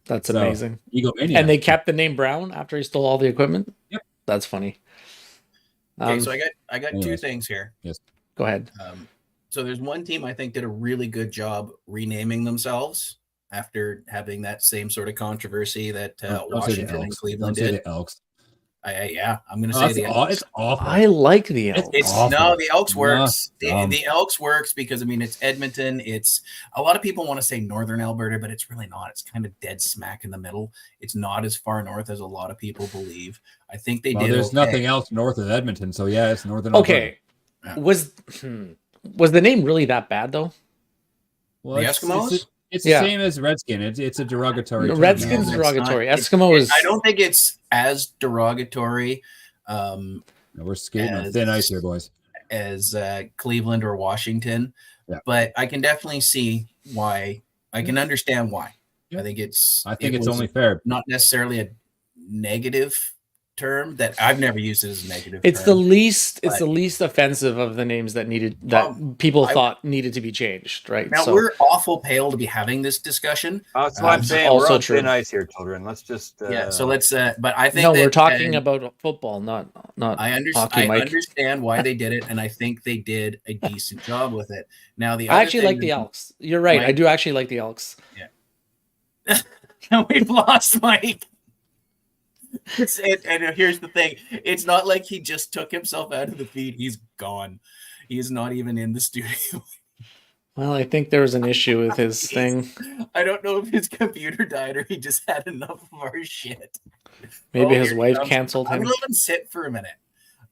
That's So, amazing. Egomania. And they kept the name Brown after he stole all the equipment. Yep. That's funny. Okay, so I got two anyways. things here. Go ahead. So there's one team I think did a really good job renaming themselves after having that same sort of controversy that Don't say the Washington and Elks. Cleveland Don't say did. the Elks. Yeah, I'm gonna Oh, say it's, the aw- Elks. it's awful. I like the Elks. It's awful. no, the Elks works. Nah, The Elks works because I mean it's Edmonton. It's a lot of people want to say Northern Alberta, but it's really not. It's kind of dead smack in the middle. It's not as far north as a lot of people believe. I think they Well, did. there's okay. nothing else north of Edmonton, so yeah, it's northern. Okay. Yeah. Was the name really that bad though? Well, The it's- Eskimos? It's Yeah. the same as Redskin. It's a derogatory. term. Redskins No, it's derogatory. not. Eskimo is. I don't think it's as derogatory No, we're skating on as- thin ice here, boys. as Cleveland or Washington, Yeah. but I can definitely see why. I can understand why. Yeah. I think it's. I think it it's was only fair. not necessarily a negative term that I've never used it as a negative. It's term. the least. It's but- the least offensive of the names that needed that people thought needed to be changed. Right. Now So we're awful pale to be having this discussion. That's what I'm Um, saying. also We're on true. thin ice here, children. Let's just Yeah, so let's. But I think no, that, we're talking uh, about football, not I hockey, Mike. understand why they did it, and I think they did a decent job with it. Now the I other actually thing like the that- Elks. You're right. I Mike? do actually like the Elks. We've lost Mike. And here's the thing: it's not like he just took himself out of the feed. He's gone. He is not even in the studio. Well, I think there was an issue with his thing. I don't know if his computer died or he just had enough of our shit. Maybe Oh, his here he wife comes. canceled I'm him. gonna let him sit for a minute.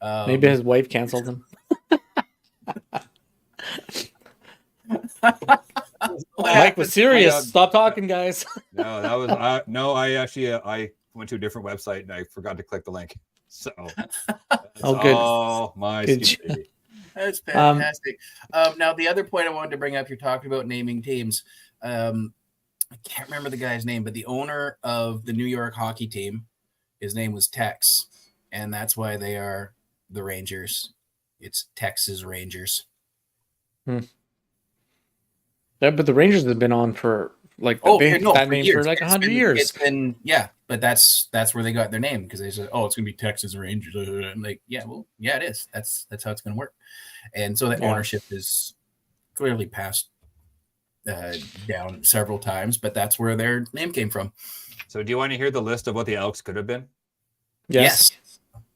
Maybe his wife canceled him. Mike was serious. Stop talking, guys. No, that was I actually I went to a different website and I forgot to click the link. So that's Oh, good. all my Good stupidity. That's fantastic. Now, the other point I wanted to bring up, you're talking about naming teams. I can't remember the guy's name, but the owner of the New York hockey team, his name was Tex, and that's why they are the Rangers. It's Texas Rangers. Yeah, but the Rangers have been on for like Oh, that no, name years. for like It's 100 been- years. It's been but that's where they got their name because they said, "Oh, it's gonna be Texas Rangers." I'm like, yeah, well, yeah, it is. That's how it's gonna work. And so the Yeah. ownership is clearly passed down several times, but that's where their name came from. So do you want to hear the list of what the Elks could have been? Yes.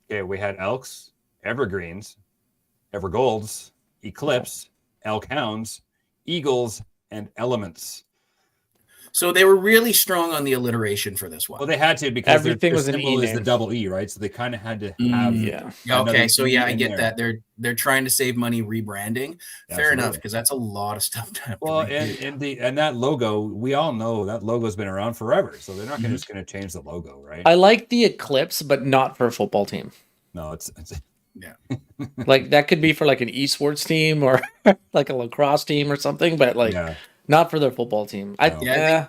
Okay, we had Elks, Evergreens, Evergolds, Eclipse, Elk Hounds, Eagles, and Elements. So they were really strong on the alliteration for this one. Well, they had to because Everything their was an symbol E is the name. double E, right? So they kind of had to have. Yeah. Okay, another so E yeah, I in get there. that. They're trying to save money rebranding. Fair enough, Absolutely. because that's a lot of stuff to have to Well, redo. and that logo, we all know that logo's been around forever, so they're not Mhm. just going to change the logo, right? I like the Eclipse, but not for a football team. No, it's Like that could be for like an esports team or like a lacrosse team or something. But like, yeah. Not for their football team. No.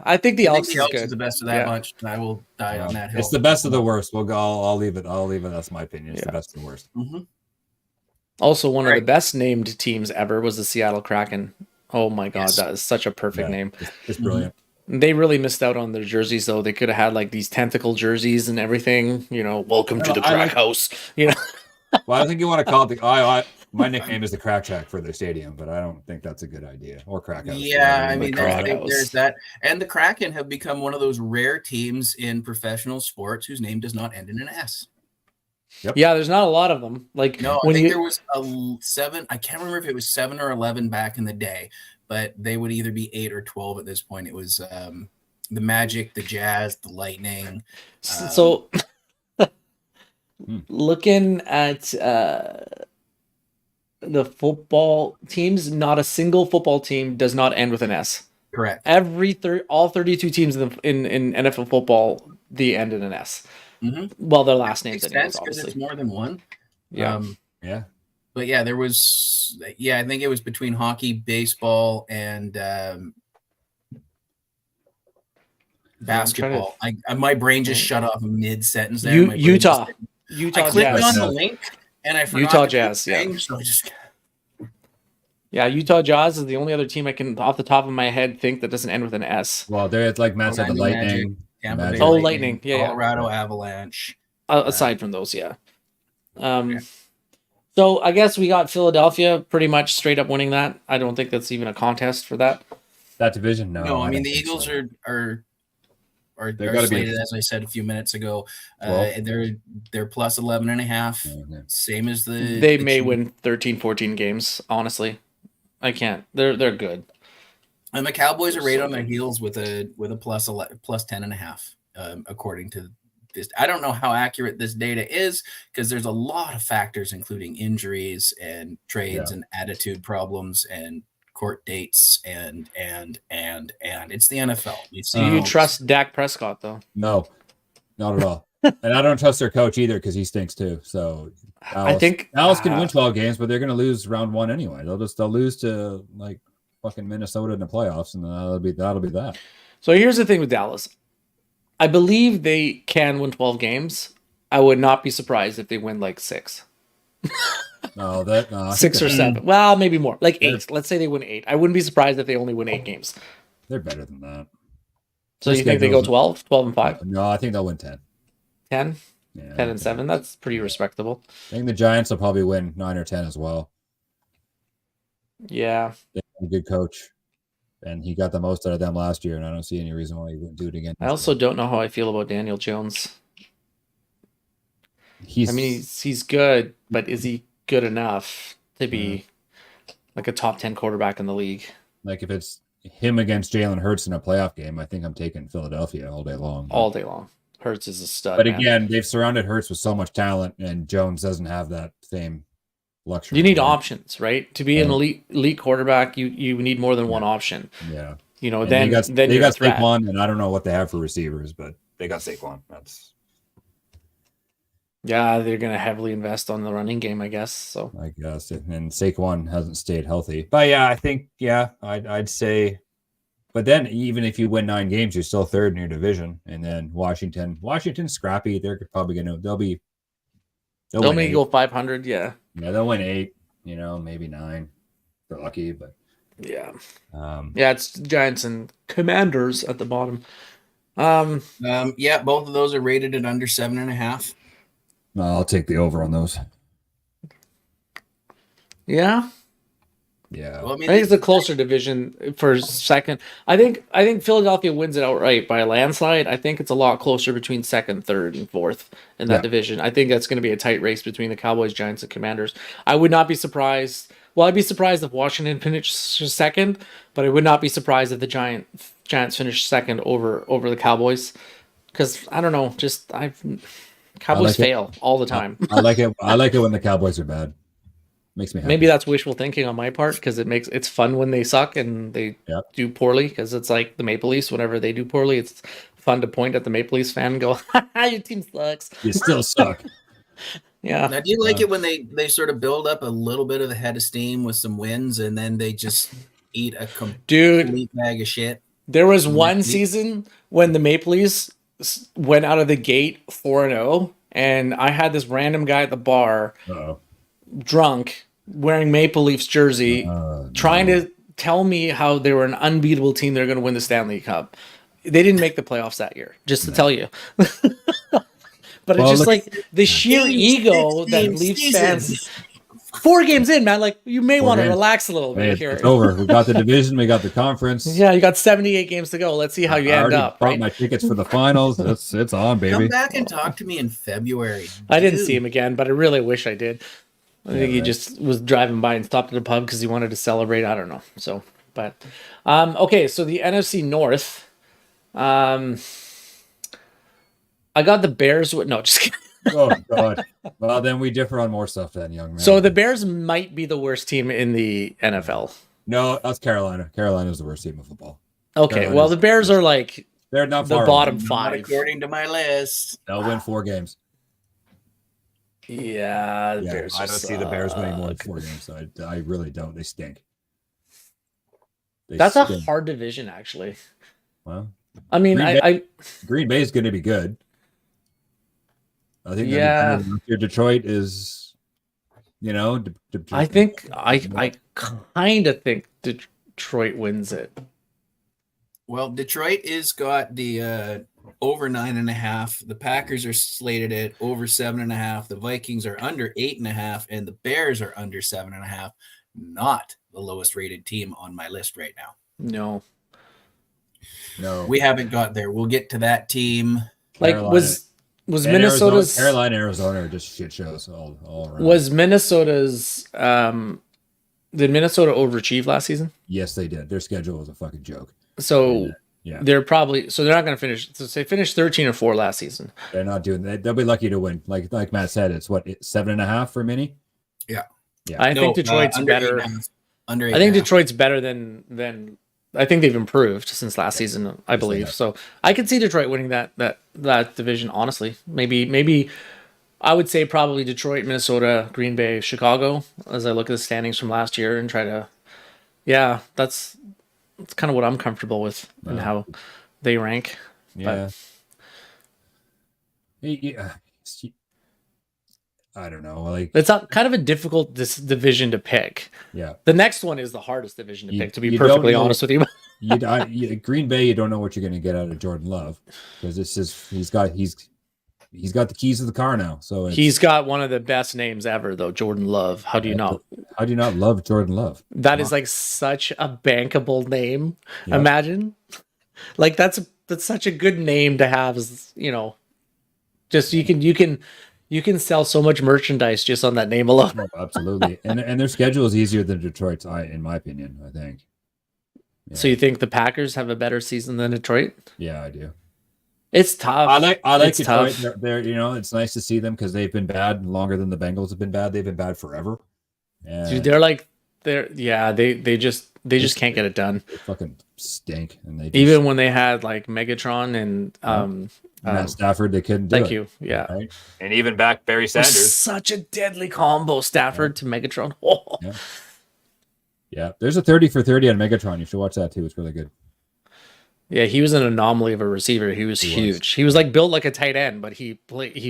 I think the I think Elks the is Elks good. is the best of that Yeah. bunch. I will die on that hill. It's the best of the worst. We'll go. I'll leave it. That's my opinion. It's Yeah. the best of the worst. Mm-hmm. Also, one of Right. the best named teams ever was the Seattle Kraken. Oh my God, Yes. that is such a perfect Yeah, name. It's brilliant. They really missed out on their jerseys, though. They could have had like these tentacle jerseys and everything. You know, welcome to the I crack like- house. You know, Well, I think you want to call it the. My nickname is the Crack Shack for their stadium, but I don't think that's a good idea. Or Crack House. Yeah, whatever I you mean, wanna call Crack it. there's that. And the Kraken have become one of those rare teams in professional sports whose name does not end in an S. yeah. There's not a lot of them. Like No, I when think you there was 7. I can't remember if it was 7 or 11 back in the day, but they would either be 8 or 12 at this point. It was the Magic, the Jazz, the Lightning. so looking at the football teams, not a single football team does not end with an S. Correct. All 32 teams in NFL football, they end in an S. Mhm. Well, their last names, Makes anyways, sense because it's obviously. more than one. Yeah. Yeah. But yeah, there was. Yeah, I think it was between hockey, baseball, and basketball. My brain just shut off mid sentence there. My brain Utah just- I clicked Jazz. on the link and I forgot Utah to keep Jazz, yeah. saying, so I just Yeah, Utah Jazz is the only other team I can, off the top of my head, think that doesn't end with an S. Well, it's like Matt said, the Orlando Magic, Lightning. Tampa Magic. Bay Oh, Lightning, Lightning. Yeah, yeah. Colorado Avalanche. Aside from those, yeah. So I guess we got Philadelphia pretty much straight up winning that. I don't think that's even a contest for that. That division, no. No, I mean don't the think Eagles so. are They've gotta be- slated, as I said a few minutes ago. Well. They're plus 11 and a half, Yeah. same as the. They the may Chiefs. win 13, 14 games, honestly. I can't. They're good. And the Cowboys are right on their heels with a plus 11, plus 10 and a half, according to this. I don't know how accurate this data is because there's a lot of factors, including injuries and trades and attitude problems and court dates and it's the NFL. We've Do seen you all trust Dak Prescott, though? No, not at all. And I don't trust their coach either because he stinks too. So I think Dallas can win 12 games, but they're going to lose round 1 anyway. They'll lose to like fucking Minnesota in the playoffs, and that'll be that. So here's the thing with Dallas. I believe they can win 12 games. I would not be surprised if they win like 6. No, I think 6 or 7. Well, maybe more. Like 8. Let's say they win 8. I wouldn't be surprised if they only win 8 games. they're better than that. So Their you think they go schedule's- 12? 12 and 5? No, I think they'll win 10. 10? Yeah, 10 and 7? That's pretty respectable. I think the Giants will probably win 9 or 10 as well. Yeah. They have a good coach, and he got the most out of them last year, and I don't see any reason why he wouldn't do it again. I also don't know how I feel about Daniel Jones. He's good, but is he good enough to be like a top 10 quarterback in the league? like if it's him against Jalen Hurts in a playoff game, I think I'm taking Philadelphia all day long. All day long. Hurts is a stud. But man. again, they've surrounded Hurts with so much talent, and Jones doesn't have that same luxury. You need Right? options, right? To be an elite quarterback, you need more than one option. Yeah. You know, And then they you're got a threat. Saquon, and I don't know what they have for receivers, but they got Saquon. That's Yeah, they're gonna heavily invest on the running game, I guess. So I guess. And Saquon hasn't stayed healthy. But yeah, I think I'd say. But then even if you win 9 games, you're still third in your division. And then Washington's scrappy. They're probably gonna they'll win maybe 8. go 500. Yeah, They'll win 8. Maybe 9. They're lucky, but yeah. um, It's Giants and Commanders at the bottom. Yeah, both of those are rated at under 7.5. I'll take the over on those. Yeah, Yeah. Well, I mean, I think it's a closer division for second. I think Philadelphia wins it outright by a landslide. I think it's a lot closer between second, third, and fourth in that Yeah. division. I think that's going to be a tight race between the Cowboys, Giants, and Commanders. I would not be surprised. Well, I'd be surprised if Washington finished second, but I would not be surprised if the Giants finished second over the Cowboys. Because I don't know, Cowboys like it. fail all the time. I like it. I like it when the Cowboys are bad. Makes me happy. Maybe that's wishful thinking on my part because it's fun when they suck and they Yep. do poorly because it's like the Maple Leafs. Whenever they do poorly, it's fun to point at the Maple Leafs fan and go, "Your team sucks." You still suck. Yeah, Now, do you like it when they sort of build up a little bit of the head of steam with some wins and then they just eat a complete Dude, bag of shit. there was Yeah, one we- season when the Maple Leafs went out of the gate 4-0, and I had this random guy at the bar, Uh-oh. drunk, wearing Maple Leafs jersey, trying No. to tell me how they were an unbeatable team. They're going to win the Stanley Cup. They didn't make the playoffs that year, just to tell you. But Well, it's just look- like the sheer ego that Leafs fans. 4 games in, man. Like, you may 4 want to games. relax a little Hey, bit here. it's over. We got the division. We got the conference. Yeah, you got 78 games to go. Let's see how you I end already up. bought Right? my tickets for the finals. It's on, Come baby. back and talk to me in February. I didn't Dude. see him again, but I really wish I did. I think he right. just was driving by and stopped at a pub because he wanted to celebrate. I don't know. So, but okay. So the NFC North, I got the Bears. No, just kidding. Oh God. Well, then we differ on more stuff, then, young man. So the Bears might be the worst team in the NFL. no, that's Carolina. Carolina's the worst team of football. Okay, Carolina's- well the Bears are like They're not the far bottom away. Not 5. according to my list. They'll win 4 games. Yeah, the Yeah, Bears. I don't see the Bears winning more than suck. 4 games. I really don't. They stink. They That's a stink. hard division, actually. Well, I mean, Green Green Bay is going to be good. I think. Yeah. Your Detroit is, I think I kind of think Detroit wins it. Well, Detroit is got the over 9.5. The Packers are slated at over 7.5. The Vikings are under 8.5, and the Bears are under 7.5. Not the lowest rated team on my list right now. No, no. We haven't got there. We'll get to that team. like Carolina. was And Minnesota's Carolina, Arizona are just shit shows all around. was Minnesota's did Minnesota overachieve last season? Yes, they did. Their schedule was a fucking joke. So Yeah. they're probably they're not going to finish. So they finished 13-4 last season. They're not doing that. They'll be lucky to win. Like Matt said, it's 7.5 for Mini. I think Detroit's under better. 8.5. Under 8.5. I think Detroit's better than I think they've improved since last season, I believe. have. So I could see Detroit winning that division, honestly. Maybe I would say probably Detroit, Minnesota, Green Bay, Chicago, as I look at the standings from last year and try to that's kind of what I'm comfortable with and how they rank. Yeah. I don't know. Like, It's kind of a difficult division to pick. yeah. The next one is the hardest division to You- pick, to be you don't perfectly know- honest with you. Green Bay, you don't know what you're going to get out of Jordan Love because it's just he's got the keys to the car now. So He's got one of the best names ever, though, Jordan Love. How do you not? how do you not love Jordan Love? That is like such a bankable name. Yeah. Imagine, like that's such a good name to have. Just you can sell so much merchandise just on that name alone. Oh, absolutely, and their schedule is easier than Detroit's. In my opinion, I think. Yeah. So you think the Packers have a better season than Detroit? Yeah, I do. It's tough. I like It's Detroit. tough. They're it's nice to see them because they've been bad longer than the Bengals have been bad. They've been bad forever. And Dude, they just can't get it done. they fucking stink. And they just, Even when they had like Megatron and Matt Stafford, they couldn't do thank it. you. Yeah. Right? And even back Barry It was Sanders. such a deadly combo, Stafford to Megatron. Oh. Yeah, there's a 30 for 30 on Megatron. You should watch that too. It's really good. Yeah, he was an anomaly of a receiver. He was huge. He was like built like a tight end, but he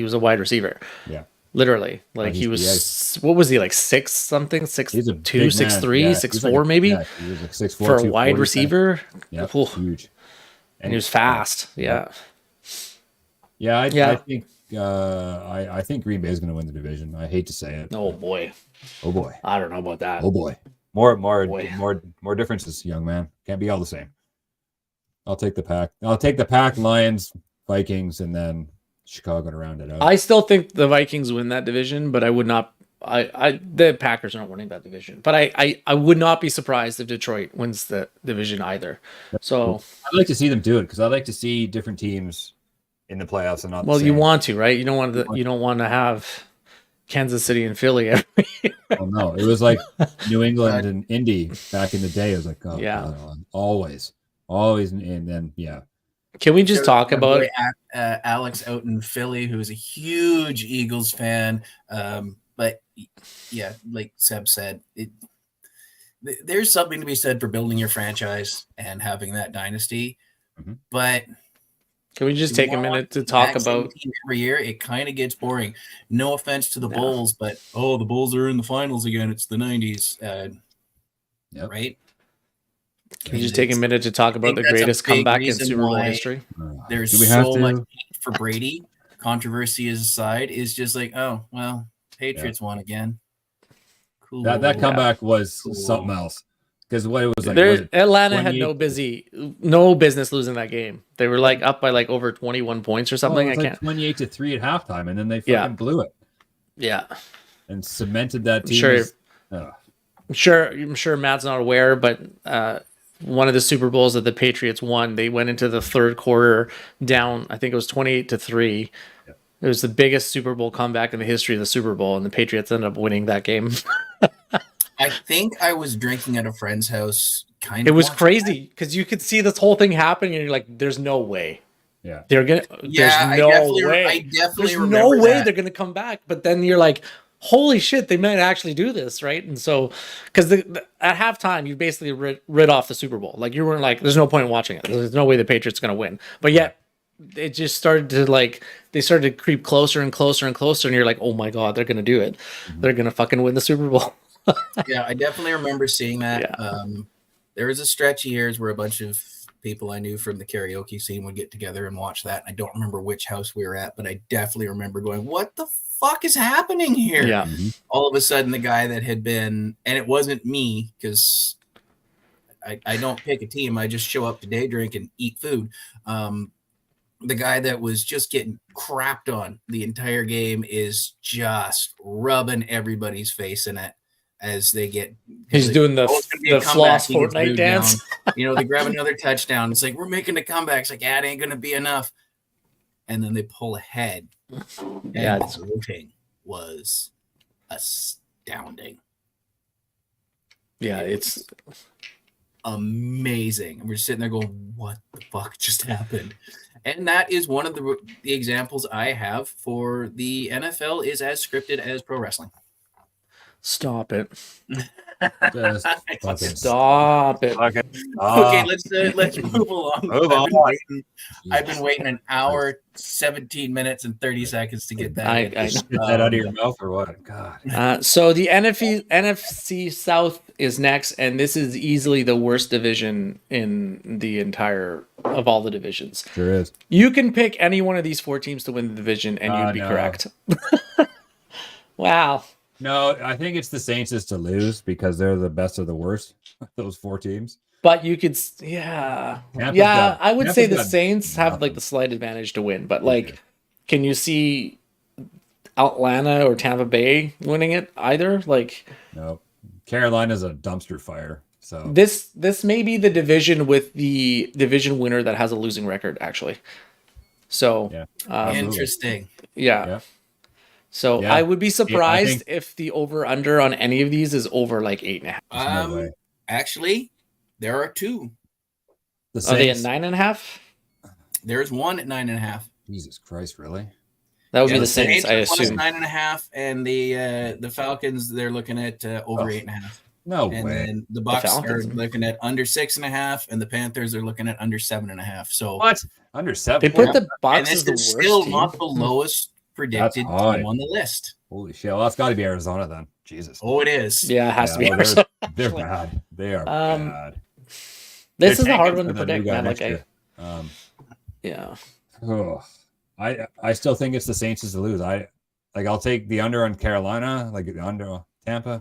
was a wide receiver. Yeah. Literally. Like he was what was he, like 6 something? 6'2", He's a big man. 6'3", Yeah, 6'4", maybe? Yeah, he was like 6'4", For a 240 wide receiver. Yeah, Ooh. huge. And he was fast. Yeah. Yeah, I Yeah. think I think Green Bay is going to win the division. I hate to say it. Oh boy. Oh boy. I don't know about that. Oh boy. More differences, young man. Can't be all the same. I'll take the Pack. Lions, Vikings, and then Chicago to round it out. I still think the Vikings win that division, but I would not. The Packers aren't winning that division, but I would not be surprised if Detroit wins the division either. So, I'd like to see them do it because I like to see different teams in the playoffs and not. well, the you same. want to, right? You don't want to have Kansas City and Philly. Oh no, it was like New England and Indy back in the day. It was like, oh, Yeah. God, always, and then yeah. Can we just talk My about boy, Alex out in Philly, who's a huge Eagles fan. But yeah, like Seb said, there's something to be said for building your franchise and having that dynasty. Mhm. But Can we just take a minute to talk about every year? It kind of gets boring. No offense to the Yeah. Bulls, but the Bulls are in the finals again. It's the 90s, Yep. right? Can we just take a minute to talk about the that's a greatest big comeback in reason Super Bowl why history? There's Do we have so to? much hate for Brady. Controversy aside, is just like, oh well, Patriots won again. Cool. That comeback was Cool. something else. Because what it was like, Atlanta had 28 no business losing that game. They were like up by like over 21 points or something. it was I like can't. 28-3 at halftime, and then they fucking blew it Yeah, and cemented that team. Sure. Ugh. I'm sure Matt's not aware, but one of the Super Bowls that the Patriots won, they went into the third quarter down. I think it was 28-3. Yep. It was the biggest Super Bowl comeback in the history of the Super Bowl, and the Patriots ended up winning that game. I think I was drinking at a friend's house. It was crazy because you could see this whole thing happening, and you're like, "There's no way." Yeah. They're gonna. Yeah, there's no I way. definitely There's remember no way that. they're gonna come back. But then you're like, "Holy shit, they might actually do this, right?" And so, because at halftime, you basically rid off the Super Bowl. Like you weren't like, "There's no point in watching it. There's no way the Patriots are gonna win." But yet, it just started to they started to creep closer and closer and closer, and you're like, "Oh my god, they're gonna do it. They're gonna fucking win the Super Bowl." Yeah, I definitely remember seeing that. Yeah. There was a stretch of years where a bunch of people I knew from the karaoke scene would get together and watch that. I don't remember which house we were at, but I definitely remember going, "What the fuck is happening here?" Yeah. All of a sudden, the guy that had been, and it wasn't me because I don't pick a team. I just show up to day drink and eat food. The guy that was just getting crapped on the entire game is just rubbing everybody's face in it as they get. He's doing the floss Fortnite dance. They grab another touchdown. It's like, we're making a comeback. It's like, yeah, it ain't going to be enough. And then they pull ahead. Yeah, And the voting was astounding. Yeah, it's amazing. And we're just sitting there going, what the fuck just happened? And that is one of the examples I have for the NFL is as scripted as pro wrestling. Stop it. Just fucking Stop it. Okay, let's move along. Move on. I've been waiting an hour, 17 minutes, and 30 seconds to get that. I Get that out of your mouth or what? God. So the NFC South is next, and this is easily the worst division in the entire of all the divisions. Sure is. You can pick any one of these four teams to win the division, and you'd be correct. Wow. No, I think it's the Saints is to lose because they're the best of the worst. Those four teams. But you could, I would say the Saints have nothing. like the slight advantage to win. But can you see Atlanta or Tampa Bay winning it either? No, Carolina's a dumpster fire. So this may be the division with the division winner that has a losing record, actually. So interesting. Yeah. So I would be surprised if the over under on any of these is over like 8.5. No way. Actually, there are two. Are they at 9.5? There's one at 9.5. Jesus Christ, really? That would be the Saints, I assume. 9.5, and the Falcons, they're looking at over 8.5. No and way. then the Bucks are looking at under 6.5, and the Panthers are looking at under 7.5. So what? Under 7? They put the Bucks as the worst. Still team. not the lowest predicted team on the list. Holy shit! Well, that's got to be Arizona then. Jesus. Oh, it is. Yeah, it has to be Arizona. They're bad. They are bad. This is a hard one to predict, man. Yeah. Oh, I still think it's the Saints to lose. I'll take the under on Carolina, like the under on Tampa.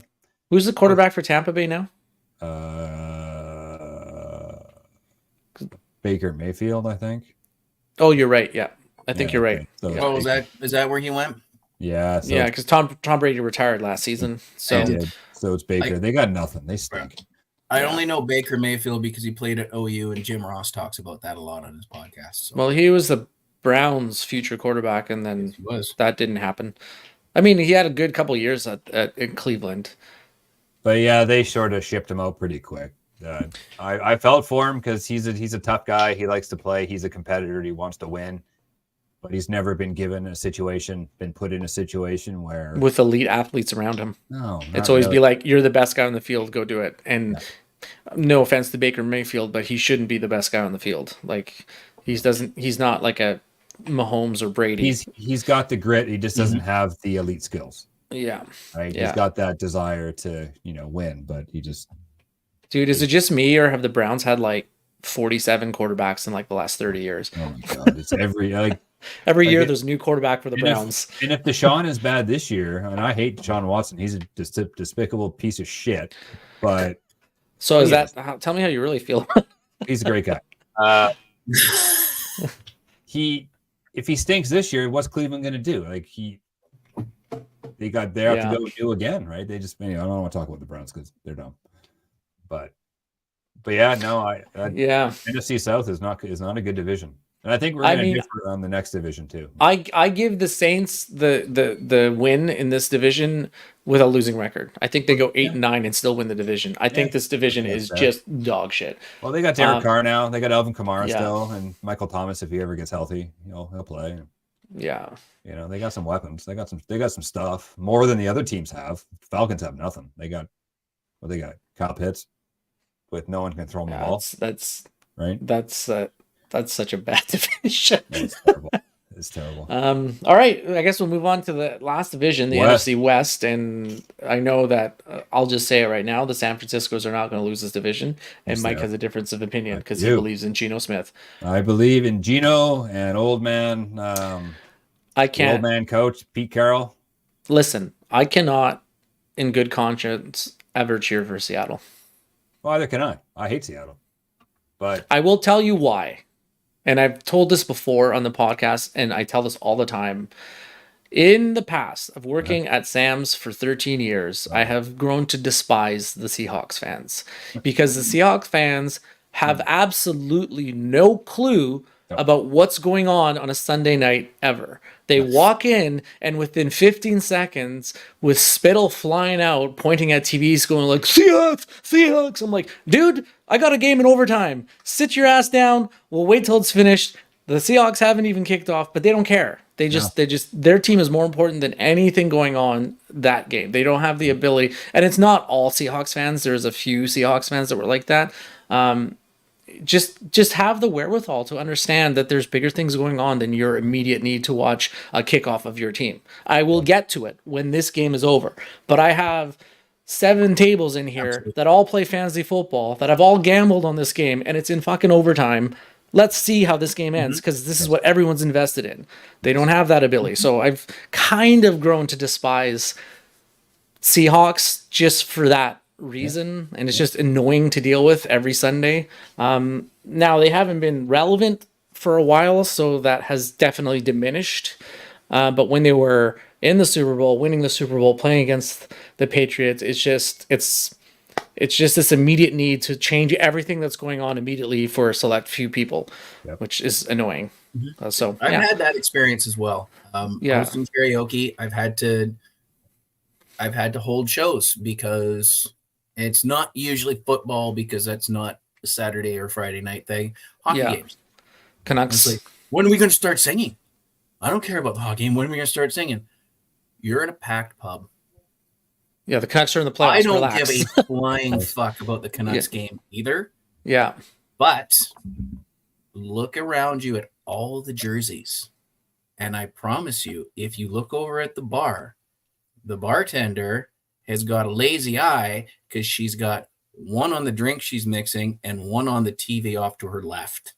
Who's the quarterback for Tampa Bay now? Baker Mayfield, I think. Oh, you're right. Yeah, I think you're right. So is that where he went? Yeah. So yeah, because Tom Brady retired last season. So So it's Baker. They got nothing. They stink. I only know Baker Mayfield because he played at OU, and Jim Ross talks about that a lot on his podcast. So. Well, he was the Browns' future quarterback, and then that didn't happen. I mean, he had a good couple years in Cleveland. But yeah, they sort of shipped him out pretty quick. I felt for him because he's a tough guy. He likes to play. He's a competitor. He wants to win. but he's never been put in a situation where with elite athletes around him. no, It's not always really. be like, you're the best guy on the field, go do it. And no offense to Baker Mayfield, but he shouldn't be the best guy on the field. Like he's not like a Mahomes or Brady. He's got the grit. He just doesn't have the elite skills. Yeah. Right. Yeah. He's got that desire to, win, but he just Dude, is it just me or have the Browns had like 47 quarterbacks in like the last 30 years? oh my god, it's every Year there's a new quarterback for the Browns. If Deshaun is bad this year, and I hate Deshaun Watson, he's a despicable piece of shit. But so is tell me how you really feel. he's a great guy. If he stinks this year, what's Cleveland going to do? Like they have to go do again, right? They just I don't want to talk about the Browns because they're dumb. But yeah, no, NFC South is not a good division. And I think we're going to differ on the next division too. I give the Saints the win in this division with a losing record. I think they go 8-9 and still win the division. I think this division is just dog shit. Well, they got Derek Carr now. They got Alvin Kamara still, and Michael Thomas if he ever gets healthy, he'll play. Yeah. They got some weapons. They got some stuff more than the other teams have. Falcons have nothing. They got Kyle Pitts with no one can throw him the ball. That's right. That's such a bad division. It's terrible. It's terrible. All right. I guess we'll move on to the last division, the NFC West. And I know that I'll just say it right now. The San Franciscos are not going to lose this division. And Mike has a difference of opinion because he believes in Geno Smith. I believe in Geno and old man. I can't. Old man coach Pete Carroll. Listen, I cannot in good conscience ever cheer for Seattle. Well, either can I. I hate Seattle. But I will tell you why. And I've told this before on the podcast, and I tell this all the time. In the past of working at Sam's for 13 years, I have grown to despise the Seahawks fans because the Seahawks fans have absolutely no clue about what's going on a Sunday night ever. They walk in and within 15 seconds with spittle flying out, pointing at TVs going like, Seahawks. I'm like, dude, I got a game in overtime. Sit your ass down. We'll wait till it's finished. The Seahawks haven't even kicked off, but they don't care. Their team is more important than anything going on that game. They don't have the ability, and it's not all Seahawks fans. There's a few Seahawks fans that were like that. Just have the wherewithal to understand that there's bigger things going on than your immediate need to watch a kickoff of your team. I will get to it when this game is over, but I have 7 tables in here that all play fantasy football that have all gambled on this game, and it's in fucking overtime. Let's see how this game ends because this is what everyone's invested in. They don't have that ability. So I've kind of grown to despise Seahawks just for that reason, and it's just annoying to deal with every Sunday. Now they haven't been relevant for a while, so that has definitely diminished. But when they were in the Super Bowl, winning the Super Bowl, playing against the Patriots, it's just this immediate need to change everything that's going on immediately for a select few people, which is annoying. So I've had that experience as well. Hosting karaoke, I've had to hold shows because it's not usually football because that's not a Saturday or Friday night thing. Hockey games. Canucks. Like, when are we going to start singing? I don't care about the hockey game. When are we going to start singing? You're in a packed pub. Yeah, the Canucks are in the playoffs. I don't give a flying fuck about the Canucks game either. Yeah. But look around you at all the jerseys. And I promise you, if you look over at the bar, the bartender has got a lazy eye because she's got one on the drink she's mixing and one on the TV off to her left.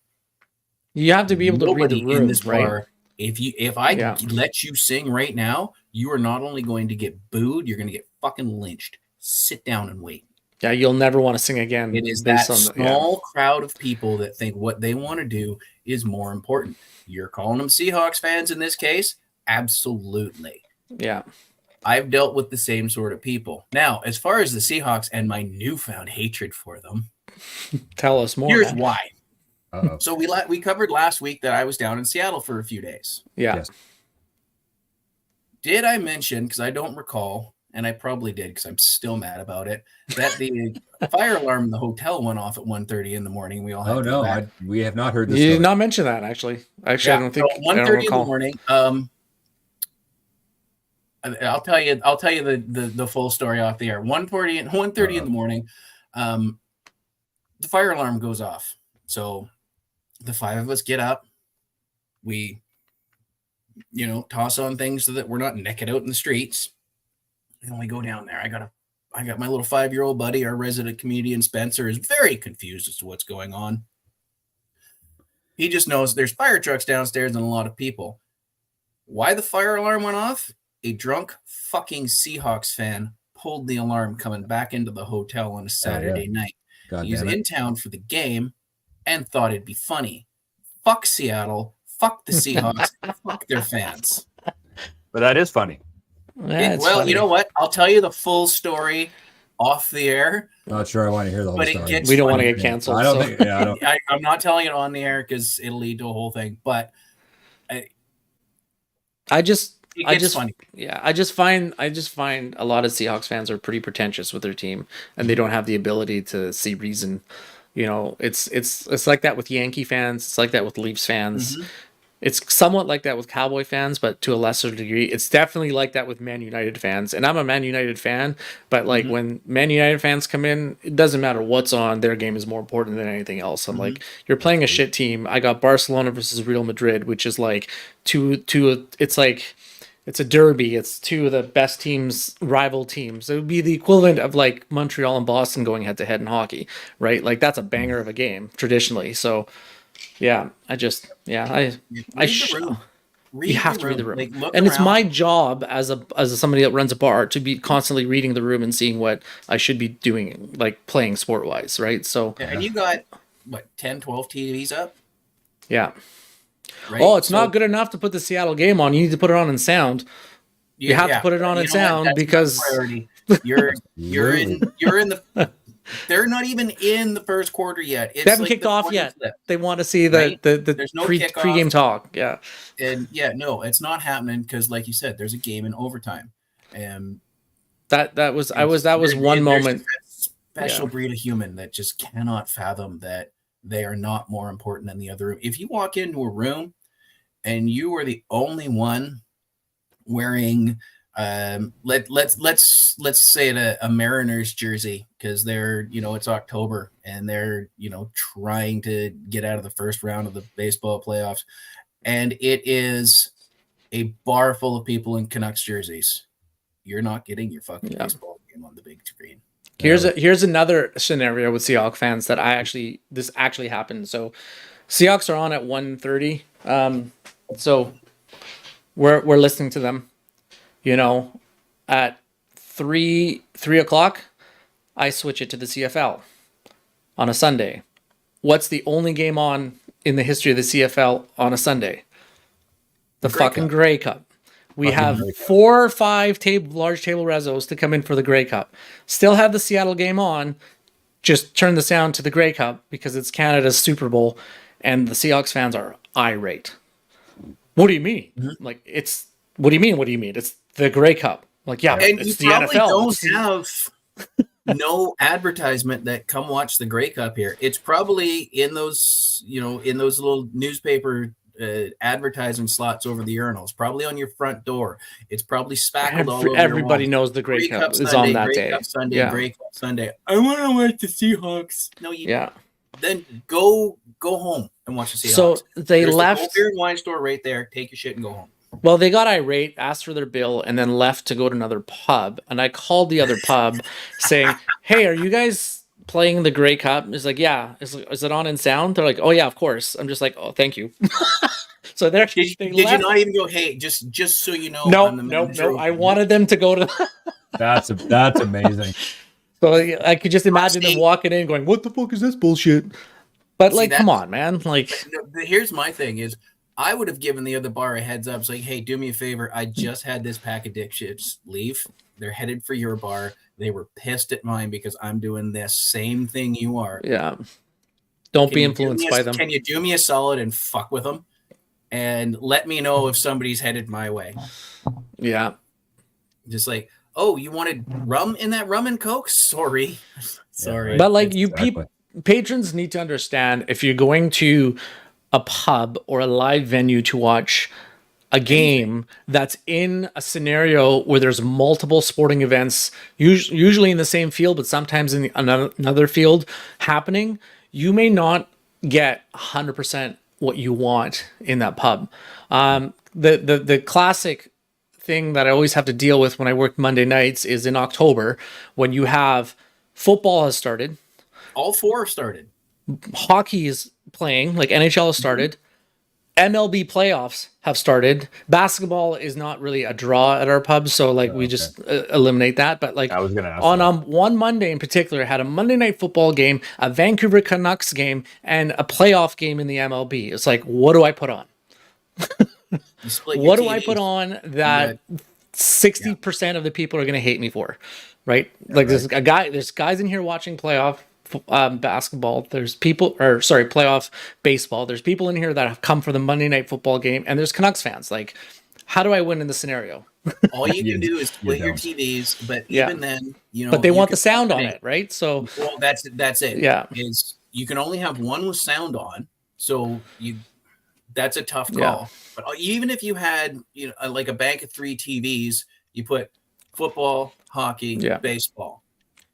You have to be able to read the room, in this right? bar. If I let you sing right now, you are not only going to get booed, you're going to get fucking lynched. Sit down and wait. Yeah, you'll never want to sing again. It is that small crowd of people that think what they want to do is more important. You're calling them Seahawks fans in this case? Absolutely. Yeah. I've dealt with the same sort of people. Now, as far as the Seahawks and my newfound hatred for them, tell us more. Here's why. So we covered last week that I was down in Seattle for a few days. Yeah. Yes. Did I mention, because I don't recall, and I probably did because I'm still mad about it, that the fire alarm in the hotel went off at 1:30 in the morning. We all had Oh to go no, back. we have not heard this. You did Story. not mention that actually. I don't think so 1:30 in the morning. I'll tell you the full story off the air. 1:30 in the morning, the fire alarm goes off. So the five of us get up. We, toss on things so that we're not naked out in the streets. And we go down there. I got my little 5-year-old buddy, our resident comedian Spencer, is very confused as to what's going on. He just knows there's fire trucks downstairs and a lot of people. Why the fire alarm went off? A drunk fucking Seahawks fan pulled the alarm coming back into the hotel on a Saturday night. He's in town for the game and thought it'd be funny. Fuck Seattle. Fuck the Seahawks. Fuck their fans. But that is funny. Yeah, funny. You know what? I'll tell you the full story off the air. Not sure I want to hear the whole story. We don't want to get canceled. I don't think. Yeah, I'm not telling it on the air because it'll lead to a whole thing. But I just funny. Yeah, I just find a lot of Seahawks fans are pretty pretentious with their team, and they don't have the ability to see reason. It's like that with Yankee fans. It's like that with Leafs fans. Mm-hmm. It's somewhat like that with Cowboy fans, but to a lesser degree. It's definitely like that with Man United fans. And I'm a Man United fan, but like when Man United fans come in, it doesn't matter what's on. Their game is more important than anything else. I'm like, you're playing a shit team. I got Barcelona versus Real Madrid, which is like it's a derby. It's two of the best teams, rival teams. It would be the equivalent of like Montreal and Boston going head to head in hockey, right? Like that's a banger of a game traditionally. So yeah, you have to read the room. And it's my job as somebody that runs a bar to be constantly reading the room and seeing what I should be doing, like playing sport wise, right? So and you got 10, 12 TVs up? Yeah. Right? Oh, it's not good enough to put the Seattle game on. You need to put it on in sound. You have to put it on in sound because you're in the. They're not even in the first quarter yet. They haven't kicked off yet. They want to see the pre-game talk. Yeah, and no, it's not happening because, like you said, there's a game in overtime, and that was one moment. Special breed of human that just cannot fathom that they are not more important than the other room. If you walk into a room and you are the only one wearing let's say a Mariners jersey because they're it's October and they're trying to get out of the first round of the baseball playoffs, and it is a bar full of people in Canucks jerseys. You're not getting your fucking baseball game on the big screen. Here's another scenario with Seahawks fans that this actually happened. So Seahawks are on at 1:30. So we're listening to them. At 3 o'clock, I switch it to the CFL on a Sunday. What's the only game on in the history of the CFL on a Sunday? The fucking Grey Cup. We have 4 or 5 large table rezos to come in for the Grey Cup. Still have the Seattle game on. Just turn the sound to the Grey Cup because it's Canada's Super Bowl, and the Seahawks fans are irate. What do you mean? Mm-hmm. What do you mean? What do you mean? It's the Grey Cup. And it's the NFL. You don't have no advertisement that come watch the Grey Cup here. It's probably in those little newspaper advertising slots over the urinals, probably on your front door. It's probably spackled all over. Everybody knows the Grey Cup is Sunday, on that Grey day. Cup Sunday, Grey Cup Sunday. I want to watch the Seahawks. No, you. Yeah. Then go home and watch the Seahawks. So they left. The beer and wine store right there. Take your shit and go home. Well, they got irate, asked for their bill, and then left to go to another pub. And I called the other pub saying, "Hey, are you guys playing the Grey Cup?" It's like, "Yeah." Is it on in sound? They're like, "Oh yeah, of course." I'm just like, "Oh, thank you." So did you not even go, "Hey, just so you know"? No. I wanted them to go to. That's amazing. So I could just imagine them walking in, going, "What the fuck is this bullshit?" But come on, man. Here's my thing: is I would have given the other bar a heads up, like, "Hey, do me a favor. I just had this pack of dipshits leave. They're headed for your bar. They were pissed at mine because I'm doing this same thing you are. Yeah. Don't be influenced by them. Can you do me a solid and fuck with them? And let me know if somebody's headed my way." Yeah. Just like, oh, you wanted rum in that rum and Coke? Sorry. Sorry. right. But like Exactly. patrons need to understand, if you're going to a pub or a live venue to watch a game that's in a scenario where there's multiple sporting events, usually in the same field, but sometimes in another field happening, you may not get 100% what you want in that pub. The classic thing that I always have to deal with when I work Monday nights is in October, when you have football has started, All four started. hockey is playing, like NHL has started, MLB playoffs have started. Basketball is not really a draw at our pub, so like we just eliminate that. But like I was gonna ask on that. one Monday in particular, had a Monday night football game, a Vancouver Canucks game, and a playoff game in the MLB. It's like, what do I put on? You split your What do I TVs. put on that 60% of the people are going to hate me for? Right? Like there's guys in here watching playoff basketball. There's people, or sorry, playoff baseball. There's people in here that have come for the Monday night football game, and there's Canucks fans. Like, how do I win in this scenario? All you can do is split your don't. TVs, but Yeah. even then, you know. But they you want can the sound on alternate. it, right? So Well, that's it. Yeah. Is you can only have one with sound on, so that's a tough call. Yeah. But even if you had, like a bank of 3 TVs, you put football, hockey, Yeah. baseball.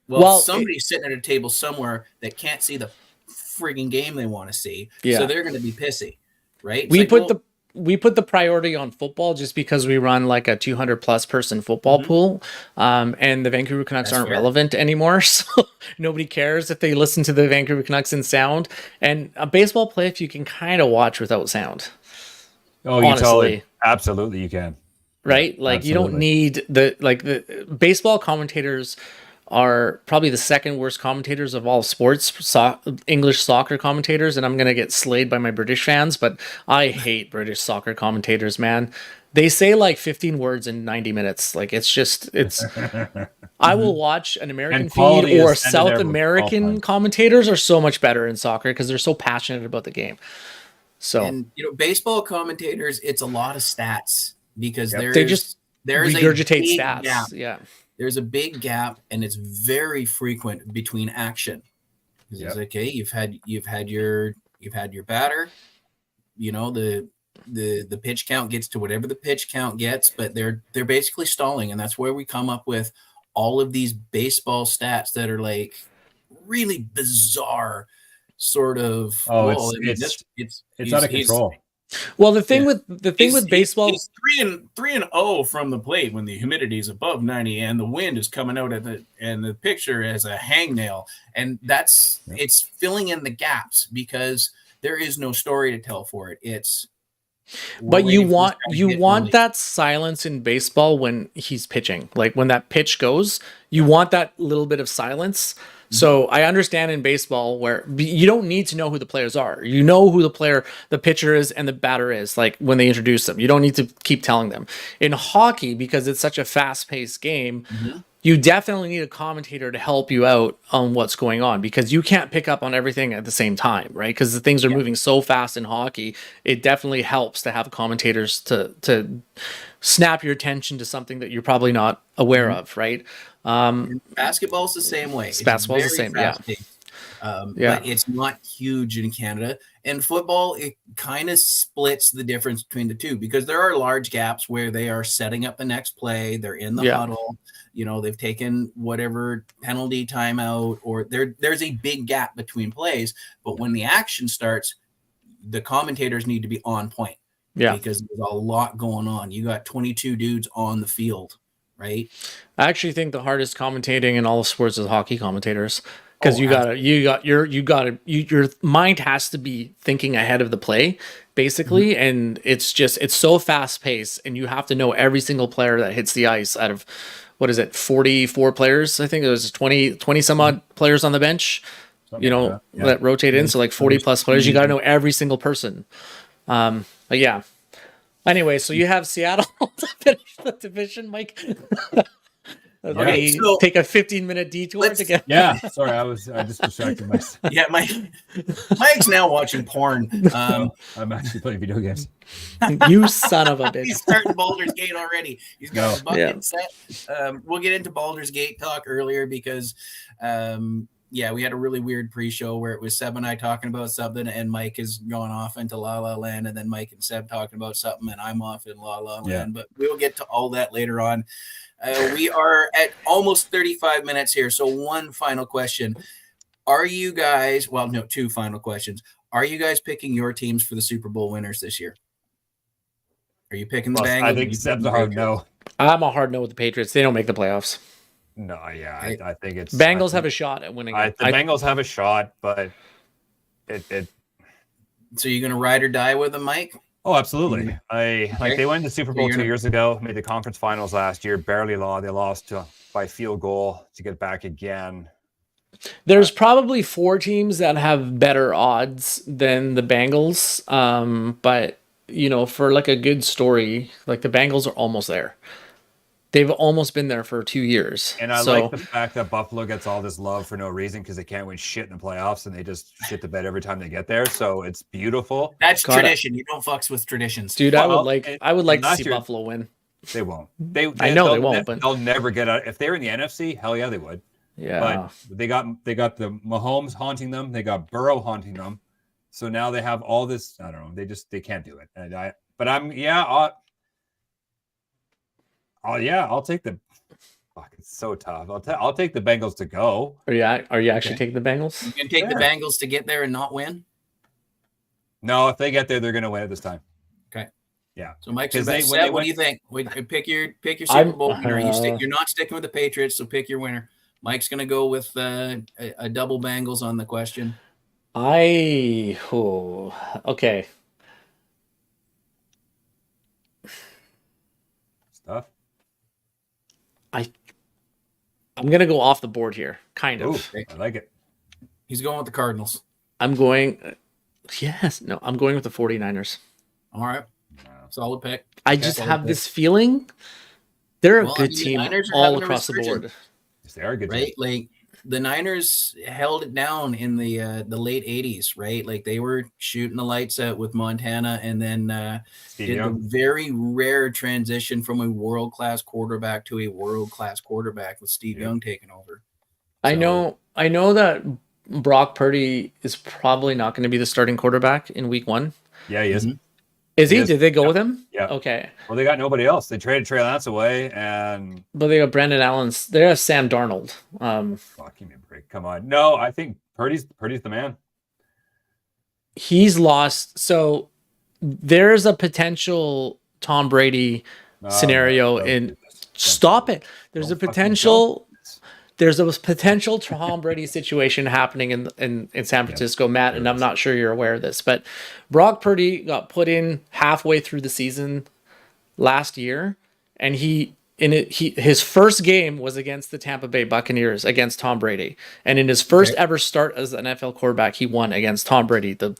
Well, Well, somebody's sitting at a table somewhere that can't see the frigging game they want to see, Yeah. so they're going to be pissy, right? It's we like, put well, we put the priority on football just because we run like a 200 plus person football pool, and the Vancouver Canucks That's aren't fair. relevant anymore, so nobody cares if they listen to the Vancouver Canucks in sound. And a baseball playoff you can kind of watch without sound, Oh, you honestly. totally, absolutely, you can. right? Like you don't absolutely. need the baseball commentators are probably the second worst commentators of all sports, English soccer commentators, and I'm gonna get slayed by my British fans, but I hate British soccer commentators, man. They say like 15 words in 90 minutes. Like it's I will watch an American And quality feed, or is ended South there with all American time. commentators are so much better in soccer because they're so passionate about the game. So and baseball commentators, it's a lot of stats because Yep. they just there's regurgitate a big stats. gap. Yeah. There's a big gap, and it's very frequent between action. It's Yep. okay. You've had your batter. The pitch count gets to whatever the pitch count gets, but they're basically stalling, and that's where we come up with all of these baseball stats that are like really bizarre, sort of. Oh, well, it's he's- out of he's- control. Well, the thing Yeah. with baseball, He's 3-0 from the plate when the humidity is above 90 and the wind is coming out and the picture is a hangnail, and it's filling in the gaps because there is no story to tell for it. but we're you waiting for want this guy to hit want early. that silence in baseball when he's pitching. Like when that pitch goes, you want that little bit of silence. So I understand in baseball where you don't need to know who the players are. You know who the pitcher is and the batter is, like when they introduce them. You don't need to keep telling them. In hockey, because it's such a fast-paced game, you definitely need a commentator to help you out on what's going on because you can't pick up on everything at the same time, right? Because the things are moving so fast in hockey. It definitely helps to have commentators to snap your attention to something that you're probably not aware of, right? Basketball's the same way. It's Basketball's the very same, yeah. fast-paced. Yeah. But it's not huge in Canada. And football, it kind of splits the difference between the two because there are large gaps where they are setting up the next play. They're in the Yeah. huddle. They've taken whatever penalty timeout, or there's a big gap between plays. But when the action starts, the commentators need to be on point. Yeah. Because there's a lot going on. You got 22 dudes on the field, right? I actually think the hardest commentating in all of sports is hockey commentators because Oh, your mind has to be thinking ahead of the play basically, and it's so fast paced, and you have to know every single player that hits the ice out of 44 players. I think there was 20 some odd players on the bench, Something like that. Yeah. that rotate in. So like 40 plus players, you got to know every single person. But yeah. Anyway, so you have Seattle to finish the division, Mike. Okay, We so take a 15-minute detour let's- to get. Yeah, sorry, I just distracted myself. yeah, Mike's now watching porn. I'm actually playing video games. You son of a bitch. He's starting Baldur's Gate already. He's got No. his bucket Yeah. set. We'll get into Baldur's Gate talk earlier because, we had a really weird pre-show where it was Seb and I talking about something, and Mike is going off into La La Land, and then Mike and Seb talking about something, and I'm off in La La Land. Yeah. But we'll get to all that later on. We are at almost 35 minutes here, so one final question. Are you guys, well, no, two final questions. Are you guys picking your teams for the Super Bowl winners this year? Are you picking the Well, Bengals? I think Seb's a hard no. I'm a hard no with the Patriots. They don't make the playoffs. No, yeah, I think it's Bengals have a shot at winning. the Bengals have a shot, but it. So you're going to ride or die with them, Mike? Oh, absolutely. They won the Super Bowl you're 2 years ago, made the conference finals last year, barely lost. They lost by field goal to get back again. There's probably 4 teams that have better odds than the Bengals. But for like a good story, like the Bengals are almost there. They've almost been there for 2 years. And I like the fact that Buffalo gets all this love for no reason because they can't win shit in the playoffs and they just shit the bed every time they get there. So it's beautiful. That's tradition. You don't fucks with traditions. Dude, I would like to see year, Buffalo win. They won't. I know they won't, but they'll never get out. If they were in the NFC, hell yeah, they would. Yeah. But they got the Mahomes haunting them. They got Burrow haunting them. So now they have all this. I don't know. They can't do it. I'll take the. Fuck, it's so tough. I'll take the Bengals to go. Are you actually taking the Bengals? You can take the Bengals to get there and not win? No, if they get there, they're going to win it this time. Okay. Yeah. So Mike's Because what do you think? Pick your Super Bowl winner. You're not sticking with the Patriots, so pick your winner. Mike's going to go with a double Bengals on the question. Okay. Stuff. I'm going to go off the board here, kind of. Ooh, I like it. He's going with the Cardinals. I'm going with the 49ers. All right. Solid pick. I just have this feeling they're a good team Niners are all having a across the board. resurgence. Yes, they are a good Right? team. Like the Niners held it down in the late 80s, right? Like they were shooting the lights out with Montana and then did a very rare transition from a world-class quarterback to a world-class quarterback with Steve Young taking over. I know that Brock Purdy is probably not going to be the starting quarterback in week 1. Yeah, he is. Mhm. Is he? Yes. Did they go with him? Yeah. Okay. Well, they got nobody else. They traded Trey Lance away, and But they got Brandon Allen. They have Sam Darnold. fuck, give me a break. Come on. No, I think Purdy's the man. He's lost. So there's a potential Tom Brady scenario in. Stop it. There's a potential. There's a potential Tom Brady situation happening in San Francisco, Matt, and I'm not sure you're aware of this, but Brock Purdy got put in halfway through the season last year, and his first game was against the Tampa Bay Buccaneers against Tom Brady, and in his first ever start as an NFL quarterback, he won against Tom Brady, the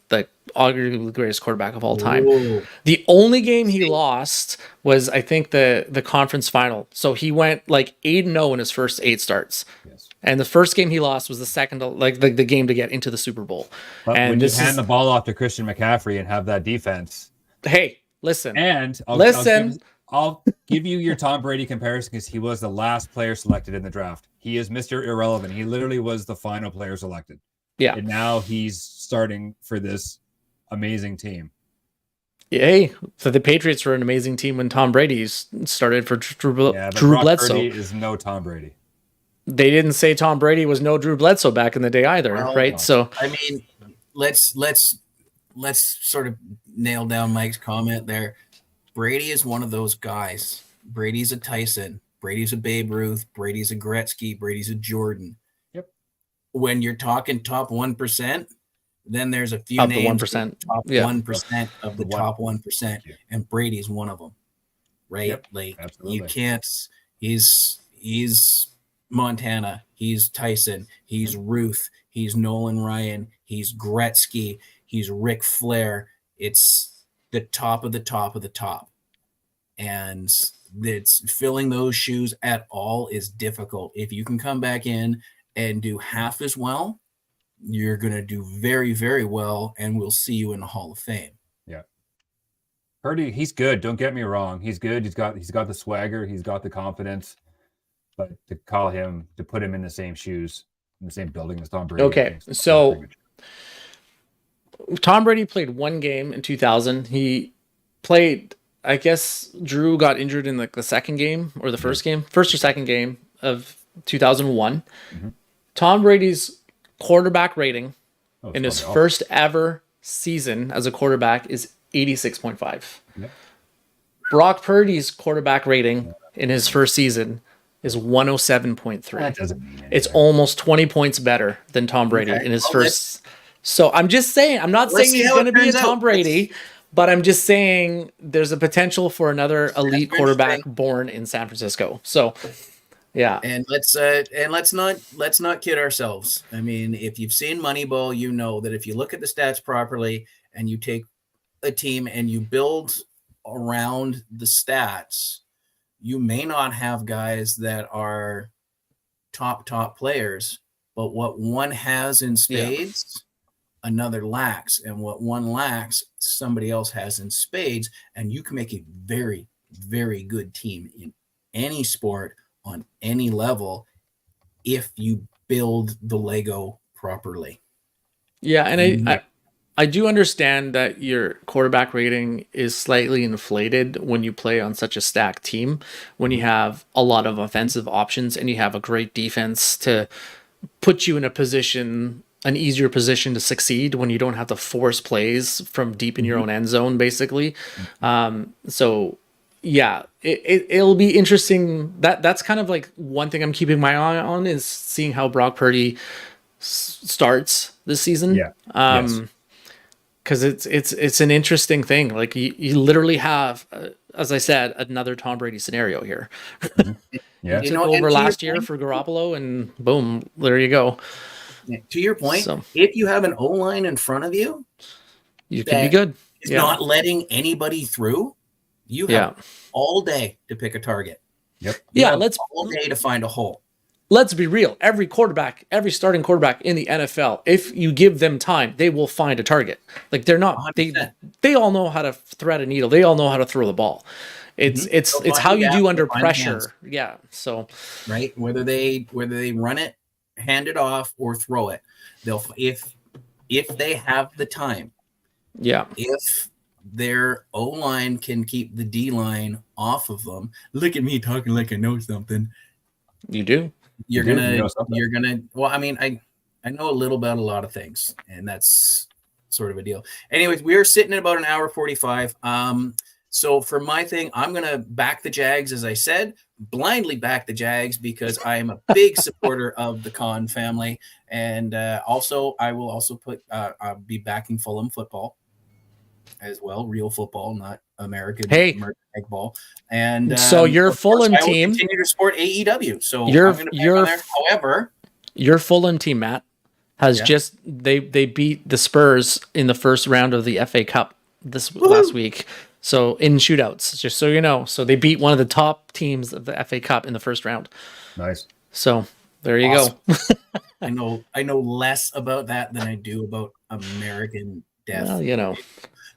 arguably the greatest quarterback of all time. Whoa. The only game he lost was, I think, the conference final. So he went like 8-0 in his first 8 starts. Yes. And the first game he lost was the second, like the game to get into the Super Bowl. But and when you hand the ball off to Christian McCaffrey and have that defense, hey, listen, and I'll give you your Tom Brady comparison because he was the last player selected in the draft. He is Mr. Irrelevant. He literally was the final player selected. Yeah. And now he's starting for this amazing team. Hey, so the Patriots were an amazing team when Tom Brady started for Drew Brock Bledsoe. Purdy is no Tom Brady. They didn't say Tom Brady was no Drew Bledsoe back in the day either, right? No. So I mean, let's sort of nail down Mike's comment there. Brady is one of those guys. Brady's a Tyson. Brady's a Babe Ruth. Brady's a Gretzky. Brady's a Jordan. Yep. When you're talking top 1%, then there's a few of the names 1%. top Yeah. 1% of the top 1%, and Brady's one of them, right? Yep, like absolutely. you can't. He's Montana. He's Tyson. He's Ruth. He's Nolan Ryan. He's Gretzky. He's Ric Flair. It's the top of the top of the top. and that's filling those shoes at all is difficult. If you can come back in and do half as well, you're going to do very, very well, and we'll see you in the Hall of Fame. Yeah. Purdy, he's good. Don't get me wrong. He's good. He's got the swagger. He's got the confidence. But to put him in the same shoes, in the same building as Tom Brady. Okay, so Tom Brady played one game in 2000. He played, I guess Drew got injured in like the second game or the first or second game of 2001. Mm-hmm. Tom Brady's quarterback rating in his first ever season as a quarterback is 86.5. Yeah. Brock Purdy's quarterback rating in his first season is 107.3. That doesn't mean anything. It's almost 20 points better than Tom Brady in his first. So I'm just saying, I'm not saying he's going to be a Tom Brady, but I'm just saying there's a potential for another elite quarterback born in San Francisco. So, yeah. And let's not kid ourselves. I mean, if you've seen Moneyball, you know that if you look at the stats properly and you take a team and you build around the stats, you may not have guys that are top players, but what one has in spades, another lacks, and what one lacks, somebody else has in spades, and you can make a very, very good team in any sport on any level if you build the Lego properly. Yeah, and I do understand that your quarterback rating is slightly inflated when you play on such a stacked team, when you have a lot of offensive options and you have a great defense to put you in an easier position to succeed when you don't have to force plays from deep in your own end zone, basically. So yeah, it'll be interesting. That's kind of like one thing I'm keeping my eye on is seeing how Brock Purdy starts this season. Yeah. Because it's an interesting thing. Like you literally have, as I said, another Tom Brady scenario here. Yeah, took over last year for Garoppolo, and boom, there you go. To your point, if you have an O-line in front of you, you can be good. Is not letting anybody through. You have all day to pick a target. Yep. All day to find a hole. Let's be real. Every starting quarterback in the NFL, if you give them time, they will find a target. Like they're not, they all know how to thread a needle. They all know how to throw the ball. It's how you do under pressure. Yeah. So, right. Whether they run it, hand it off, or throw it, they'll, if they have the time. Yeah. If their O-line can keep the D-line off of them. Look at me talking like I know something. You do. You're gonna. Well, I mean, I know a little about a lot of things, and that's sort of a deal. Anyways, we are sitting at about an hour 45. So for my thing, I'm gonna back the Jags, as I said, blindly back the Jags because I am a big supporter of the Khan family, and also I will also I'll be backing Fulham football as well, real football, not American egg ball. And so your Fulham team continue to support AEW. So your however, your Fulham team, Matt, has just they beat the Spurs in the first round of the FA Cup last week. So in shootouts, just so you know, so they beat one of the top teams of the FA Cup in the first round. Nice. So there you go. I know less about that than I do about American death. Well, you know.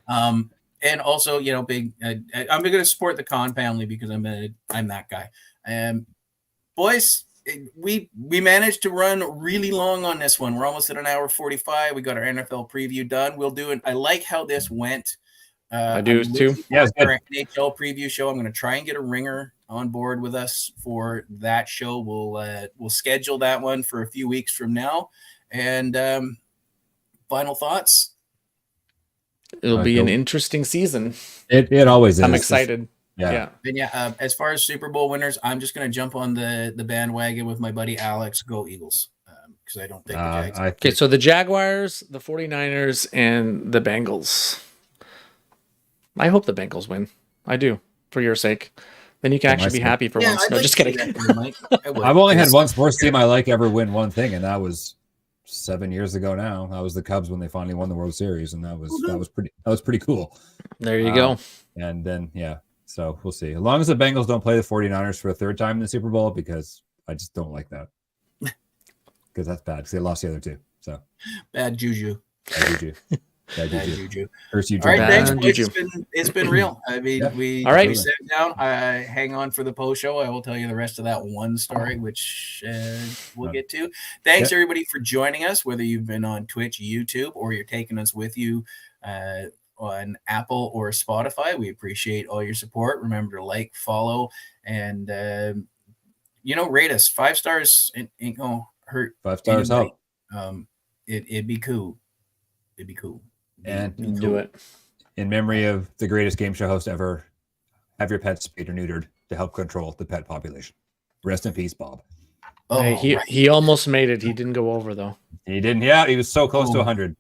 And also, you know, big. I'm going to support the Khan family because I'm that guy. Boys, we managed to run really long on this one. We're almost at an hour 45. We got our NFL preview done. We'll do it. I like how this went. I do too. Yeah, our NHL preview show. I'm going to try and get a ringer on board with us for that show. We'll schedule that one for a few weeks from now. And final thoughts. It'll be an interesting season. It always is. I'm excited. Yeah. And as far as Super Bowl winners, I'm just going to jump on the bandwagon with my buddy Alex. Go Eagles. Because I don't think the Jags. Okay, so the Jaguars, the 49ers, and the Bengals. I hope the Bengals win. I do, for your sake. Then you can actually be happy for once. No, just kidding. I've only had one sports team I like ever win one thing, and that was 7 years ago now. That was the Cubs when they finally won the World Series, and that was pretty cool. There you go. And then So we'll see. As long as the Bengals don't play the 49ers for a third time in the Super Bowl, because I just don't like that. Because that's bad. Because they lost the other two. So Bad juju. bad juju. Bad Bad juju. juju. Curse you, All right, Jordan. thanks, Bad boys. juju. It's been real. I mean, Yeah. we All right. we sat down. Hang on for the post show. I will tell you the rest of that one story, which we'll get to. Thanks everybody for joining us, whether you've been on Twitch, YouTube, or you're taking us with you on Apple or Spotify. We appreciate all your support. Remember to like, follow, and rate us. 5 stars ain't gonna hurt. 5 stars anybody. help. It'd be cool. It'd be cool. And You can do it. in memory of the greatest game show host ever, have your pets spayed or neutered to help control the pet population. Rest in peace, Bob. Oh, Hey, he almost made it. He didn't go over though. He didn't. Yeah, he was so close to Oh. 100.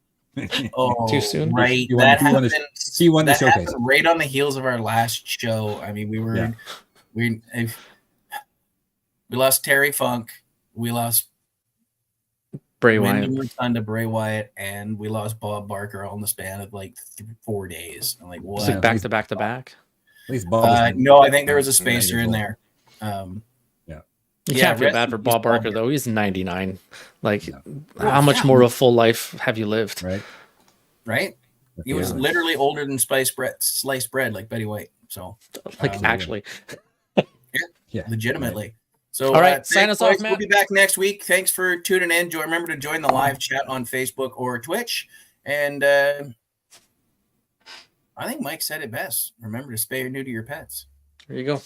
Oh, Too soon? right. He won- That he won the- happened. he won the that showcase. happened right on the heels of our last show. I mean, we lost Terry Funk, we lost Bray Wyatt. Wyndham Rotunda, Bray Wyatt, and we lost Bob Barker all in the span of like 4 days. I'm like, It's what? like back to back to back. At least Bob. was- No, I think there was a spacer in there. You Yeah, can't feel rest bad in for peace, Bob Barker Barker. though. He's 99. Like, Yeah. how much more of a full life have you lived? Right. Right? He was Yeah. literally older than sliced bread, like Betty White. So Like, Um, actually, Yeah. legitimately. So, All right, sign thanks, us off, boys. We'll Matt. be back next week. Thanks for tuning in. Remember to join the live chat on Facebook or Twitch. And I think Mike said it best. Remember to spay or neuter your pets. there you go.